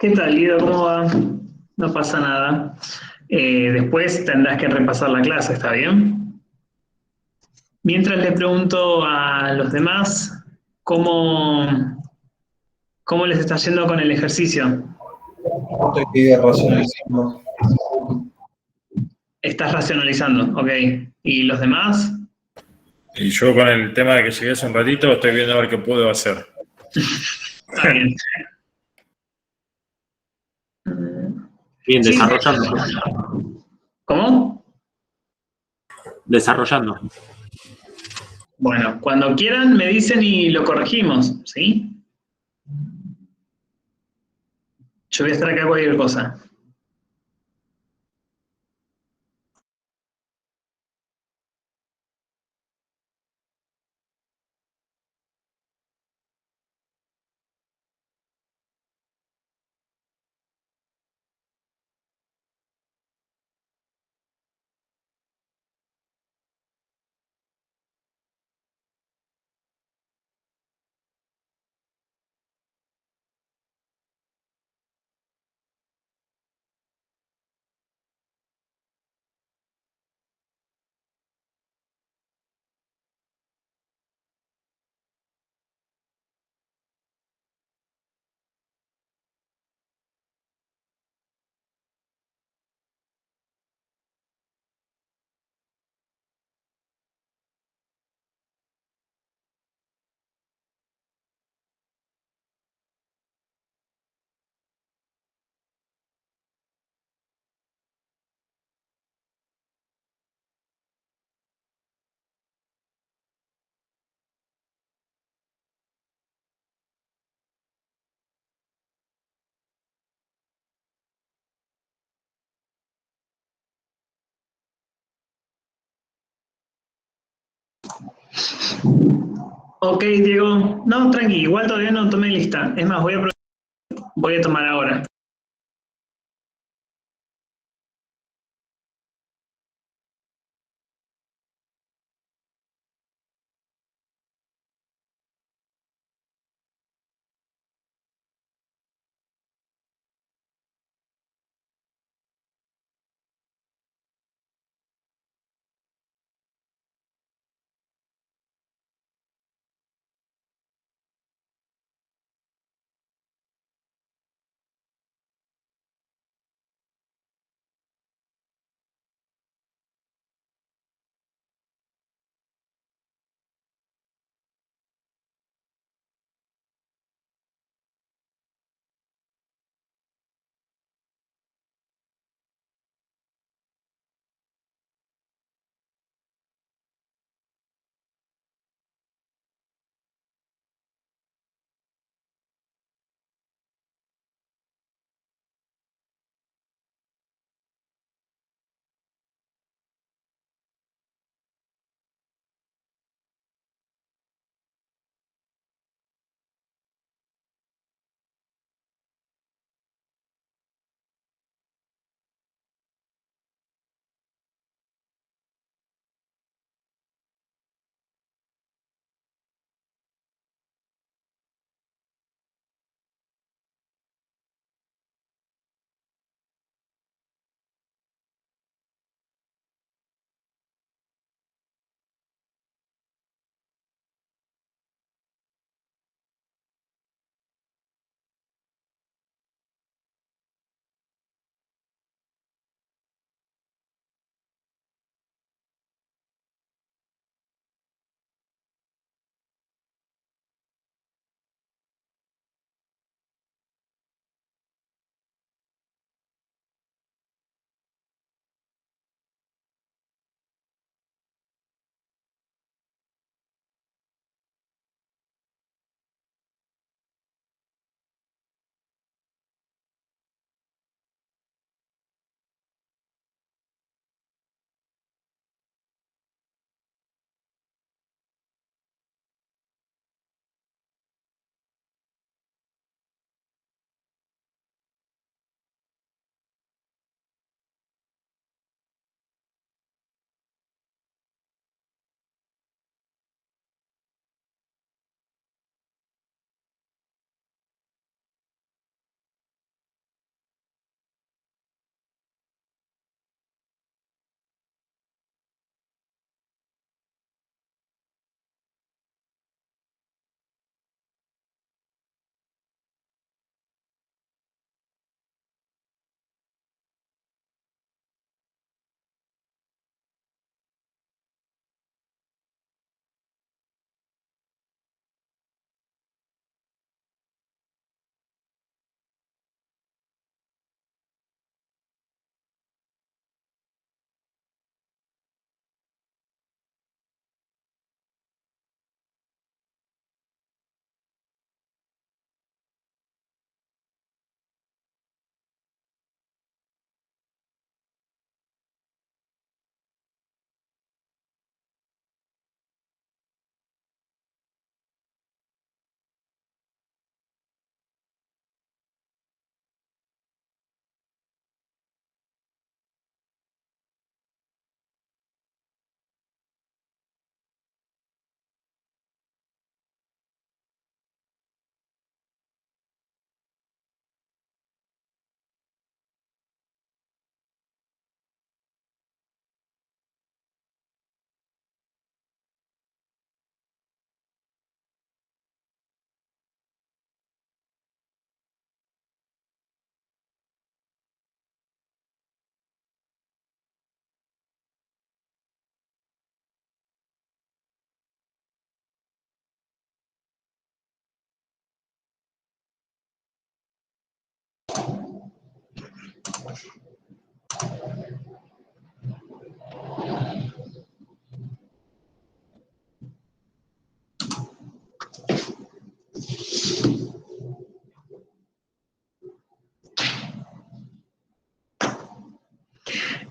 ¿Qué tal, Guido? ¿Cómo va? No pasa nada. Después tendrás que repasar la clase, ¿está bien? Mientras le pregunto a los demás cómo les está yendo con el ejercicio. Estoy razonando. Estás racionalizando, ok. ¿Y los demás? Y yo con el tema de que llegué hace un ratito, estoy viendo a ver qué puedo hacer. Está bien. Bien, Sí, desarrollando. ¿cómo? Desarrollando. Bueno, cuando quieran me dicen y lo corregimos, ¿sí? Yo voy a estar acá cualquier cosa. Ok, Diego. No, tranqui, igual todavía no tomé lista. Es más, voy a tomar ahora.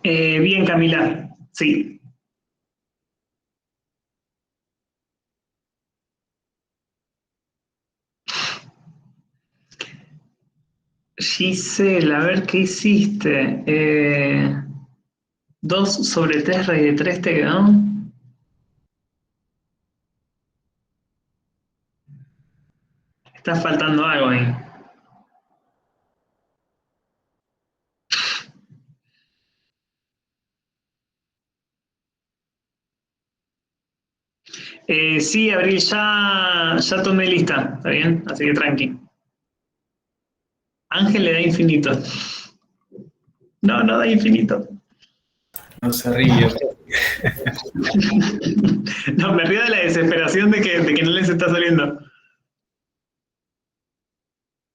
Bien, Camila, sí. Giselle, a ver, ¿qué hiciste? 2/3 raíz de 3 te quedó. Está faltando algo ahí. Sí, Abril, ya tomé lista, ¿está bien? Así que tranqui. Ángel le da infinito. No, no da infinito. No se ríe. No, me río de la desesperación de que no les está saliendo.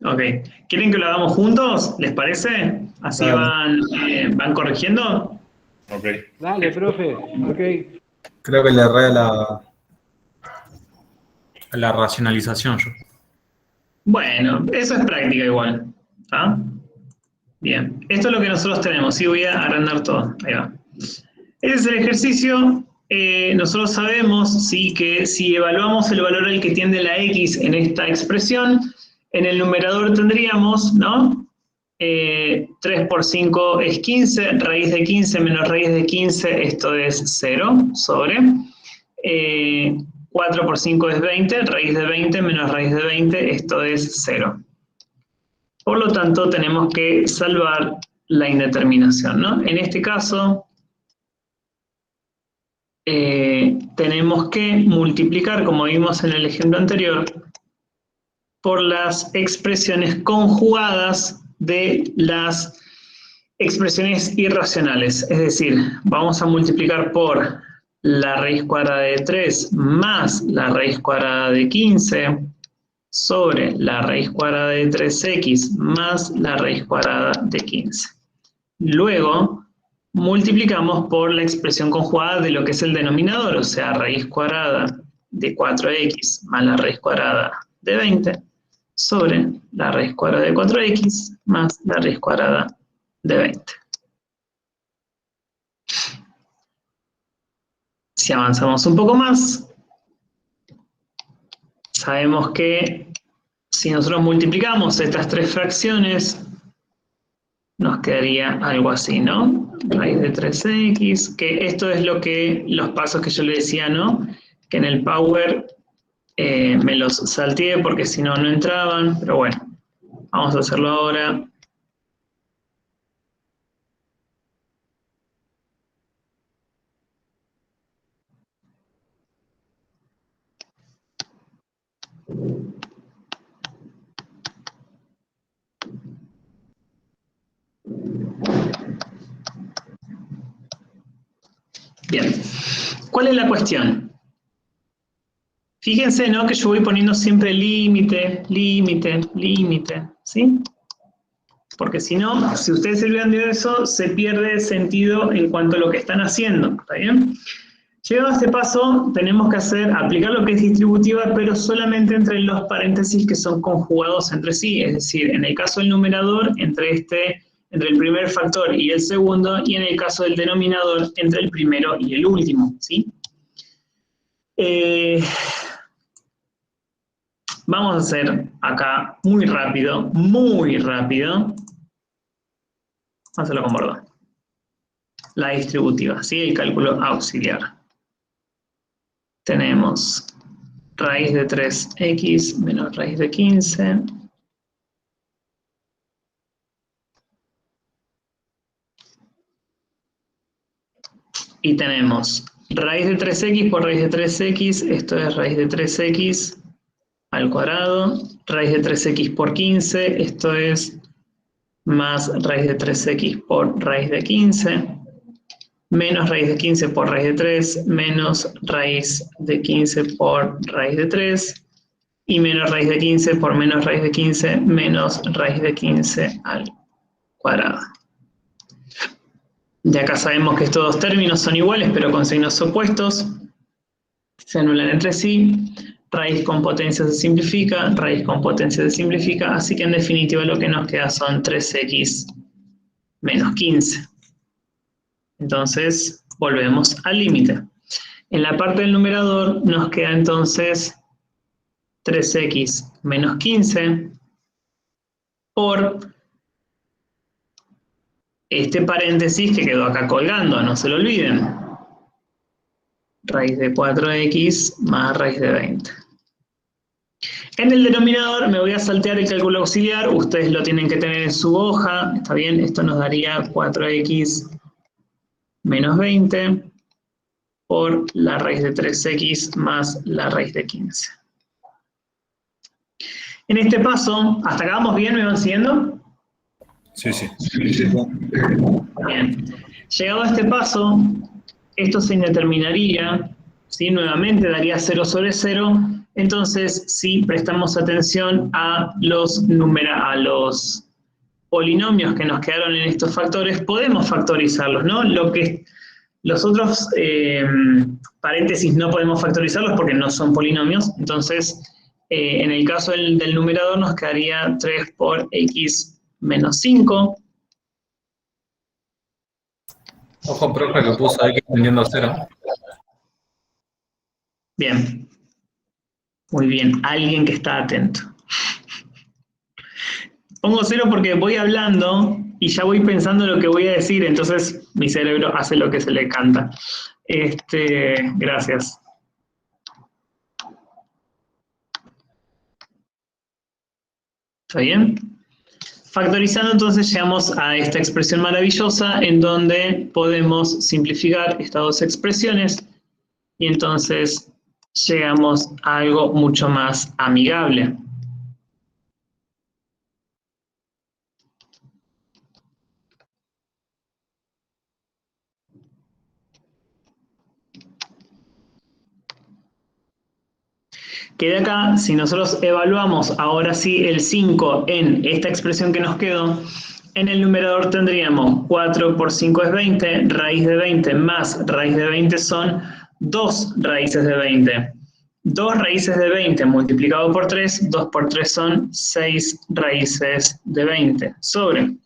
Ok. ¿Quieren que lo hagamos juntos? ¿Les parece? Así Dale. van corrigiendo. Ok. Dale, profe. Ok. Creo que le erré a la racionalización yo. Bueno, eso es práctica igual. ¿Ah? Bien. Esto es lo que nosotros tenemos. Sí, voy a agrandar todo. Ahí va. Ese es el ejercicio. Nosotros sabemos, sí, que si evaluamos el valor al que tiende la x en esta expresión, en el numerador tendríamos, ¿no? 3 por 5 es 15, raíz de 15 menos raíz de 15, esto es 0, sobre. 4 por 5 es 20, raíz de 20 menos raíz de 20, esto es 0. Por lo tanto, tenemos que salvar la indeterminación, ¿no? En este caso, tenemos que multiplicar, como vimos en el ejemplo anterior, por las expresiones conjugadas de las expresiones irracionales. Es decir, vamos a multiplicar por la raíz cuadrada de 3 más la raíz cuadrada de 15 sobre la raíz cuadrada de 3x más la raíz cuadrada de 15. Luego, multiplicamos por la expresión conjugada de lo que es el denominador, o sea, raíz cuadrada de 4x más la raíz cuadrada de 20 sobre la raíz cuadrada de 4x más la raíz cuadrada de 20. Si avanzamos un poco más, sabemos que si nosotros multiplicamos estas tres fracciones, nos quedaría algo así, ¿no? Raíz de 3x, que esto es los pasos que yo le decía, ¿no? Que en el Power me los salteé porque si no, no entraban, pero bueno, vamos a hacerlo ahora. Bien, ¿cuál es la cuestión? Fíjense, ¿no? Que yo voy poniendo siempre límite, límite, límite, ¿sí? Porque si no, si ustedes se olvidan de eso, se pierde sentido en cuanto a lo que están haciendo, ¿está bien? Llegado a este paso, tenemos que aplicar lo que es distributiva, pero solamente entre los paréntesis que son conjugados entre sí, es decir, en el caso del numerador, entre el primer factor y el segundo, y en el caso del denominador, entre el primero y el último, ¿sí? Vamos a hacer acá muy rápido, vamos a hacerlo con bordón. La distributiva, ¿sí? El cálculo auxiliar. Tenemos raíz de 3x menos raíz de 15. Y tenemos raíz de 3x por raíz de 3x, esto es raíz de 3x al cuadrado, raíz de 3x por 15, esto es más raíz de 3x por raíz de 15, menos raíz de 15 por raíz de 3, menos raíz de 15 por raíz de 3, y menos raíz de 15 por menos raíz de 15, menos raíz de 15 al cuadrado. De acá sabemos que estos dos términos son iguales, pero con signos opuestos. Se anulan entre sí. Raíz con potencia se simplifica, raíz con potencia se simplifica, así que en definitiva lo que nos queda son 3x menos 15. Entonces, volvemos al límite. En la parte del numerador nos queda entonces 3x menos 15 por este paréntesis que quedó acá colgando, no se lo olviden. Raíz de 4x más raíz de 20. En el denominador me voy a saltear el cálculo auxiliar, ustedes lo tienen que tener en su hoja, está bien, esto nos daría 4x menos 20 por la raíz de 3x más la raíz de 15. En este paso, ¿hasta acá vamos bien? ¿Me van siguiendo? Sí. Bien. Llegado a este paso, esto se indeterminaría, ¿sí? Nuevamente daría 0 sobre 0. Entonces, si prestamos atención a los polinomios que nos quedaron en estos factores, podemos factorizarlos, ¿no? Los otros paréntesis no podemos factorizarlos porque no son polinomios. Entonces, en el caso del numerador nos quedaría 3 por x menos 5. Ojo, profe, que puso X tendiendo a 0. Bien. Muy bien, alguien que está atento. Pongo 0 porque voy hablando y ya voy pensando lo que voy a decir, entonces mi cerebro hace lo que se le canta. Gracias. ¿Está bien? Factorizando entonces llegamos a esta expresión maravillosa en donde podemos simplificar estas dos expresiones y entonces llegamos a algo mucho más amigable. Que de acá, si nosotros evaluamos ahora sí el 5 en esta expresión que nos quedó, en el numerador tendríamos 4 por 5 es 20, raíz de 20 más raíz de 20 son 2 raíces de 20. 2 raíces de 20 multiplicado por 3, 2 por 3 son 6 raíces de 20. Sobre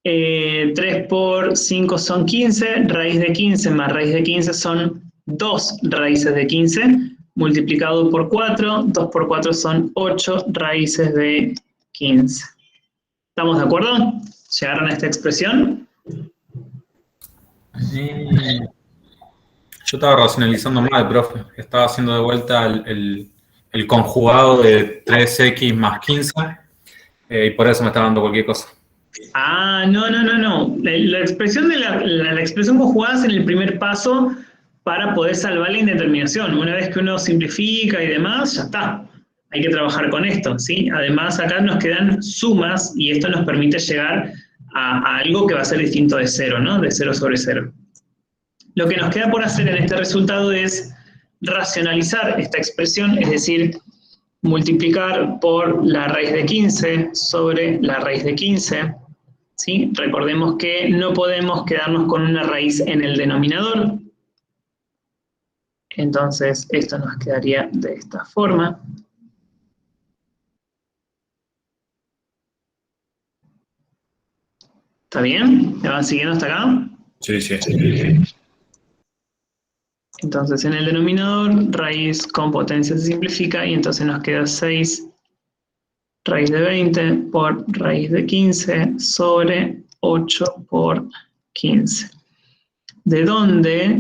3 por 5 son 15, raíz de 15 más raíz de 15 son 2 raíces de 15, multiplicado por 4, 2 por 4 son 8 raíces de 15. ¿Estamos de acuerdo? ¿Llegaron a esta expresión? Yo estaba racionalizando mal, profe. Estaba haciendo de vuelta el conjugado de 3x más 15 y por eso me estaba dando cualquier cosa. Ah, no. La expresión la expresión conjugada es en el primer paso para poder salvar la indeterminación. Una vez que uno simplifica y demás, ya está. Hay que trabajar con esto, ¿sí? Además, acá nos quedan sumas y esto nos permite llegar a algo que va a ser distinto de 0, ¿no? De 0 sobre 0. Lo que nos queda por hacer en este resultado es racionalizar esta expresión, es decir, multiplicar por la raíz de 15 sobre la raíz de 15. ¿Sí? Recordemos que no podemos quedarnos con una raíz en el denominador. Entonces, esto nos quedaría de esta forma. ¿Está bien? ¿Me van siguiendo hasta acá? Sí. Entonces, en el denominador, raíz con potencia se simplifica y entonces nos queda 6 raíz de 20 por raíz de 15 sobre 8 por 15. ¿De dónde?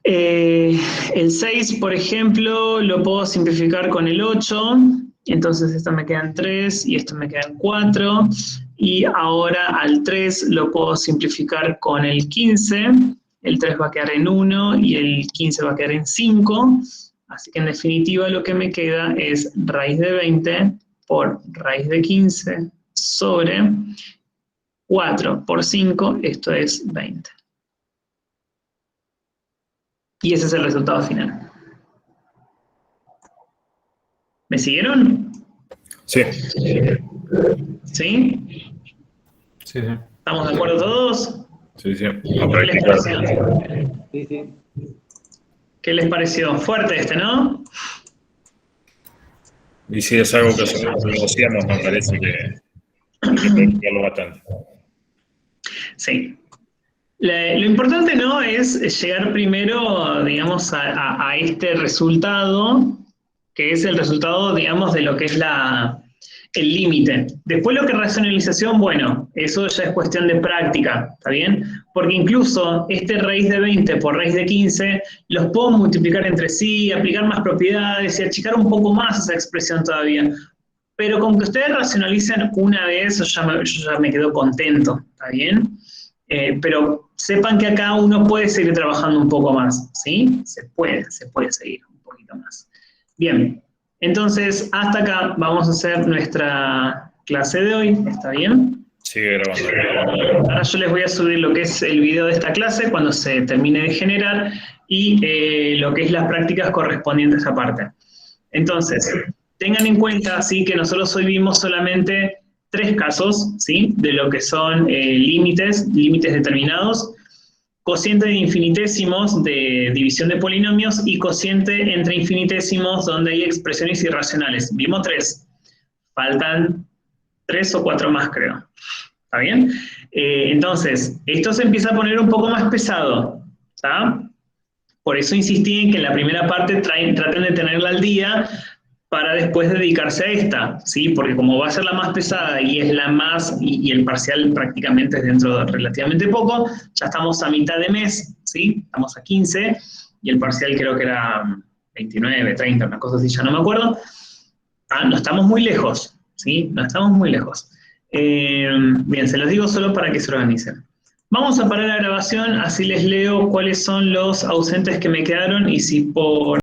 El 6, por ejemplo, lo puedo simplificar con el 8, entonces esto me queda en 3 y esto me queda en 4, y ahora al 3 lo puedo simplificar con el 15, el 3 va a quedar en 1 y el 15 va a quedar en 5, así que en definitiva lo que me queda es raíz de 20 por raíz de 15 sobre 4 por 5, esto es 20. Y ese es el resultado final. ¿Me siguieron? Sí. ¿Sí? Sí. ¿Está ¿Estamos de acuerdo todos? Sí, sí. ¿Qué les pareció? Sí, sí. ¿Qué les pareció? Fuerte este, ¿no? Y si es algo que conocíamos, me parece que hay que practicarlo bastante. Sí. Lo importante no es llegar primero, digamos, a este resultado, que es el resultado, digamos, de lo que es el límite. Después lo que es racionalización, bueno, eso ya es cuestión de práctica, ¿está bien? Porque incluso este raíz de 20 por raíz de 15 los puedo multiplicar entre sí, aplicar más propiedades y achicar un poco más esa expresión todavía. Pero con que ustedes racionalicen una vez, yo ya me quedo contento, ¿está bien? Pero sepan que acá uno puede seguir trabajando un poco más, ¿sí? Se puede seguir un poquito más. Bien, entonces hasta acá vamos a hacer nuestra clase de hoy, ¿está bien? Sigue grabando. Ahora yo les voy a subir lo que es el video de esta clase cuando se termine de generar y lo que es las prácticas correspondientes a esa parte. Entonces, tengan en cuenta, ¿sí?, que nosotros hoy vimos solamente 3 casos, ¿sí?, de lo que son límites determinados, cociente de infinitésimos de división de polinomios y cociente entre infinitésimos donde hay expresiones irracionales. Vimos 3. Faltan 3 o 4 más, creo. ¿Está bien? Entonces, esto se empieza a poner un poco más pesado, ¿está? Por eso insistí en que en la primera parte traten de tenerla al día para después dedicarse a esta, ¿sí? Porque como va a ser la más pesada y es la más, y el parcial prácticamente es dentro de relativamente poco, ya estamos a mitad de mes, ¿sí? Estamos a 15, y el parcial creo que era 29, 30, una cosa así, ya no me acuerdo. No estamos muy lejos, ¿sí? No estamos muy lejos. Bien, se los digo solo para que se organicen. Vamos a parar la grabación, así les leo cuáles son los ausentes que me quedaron y si por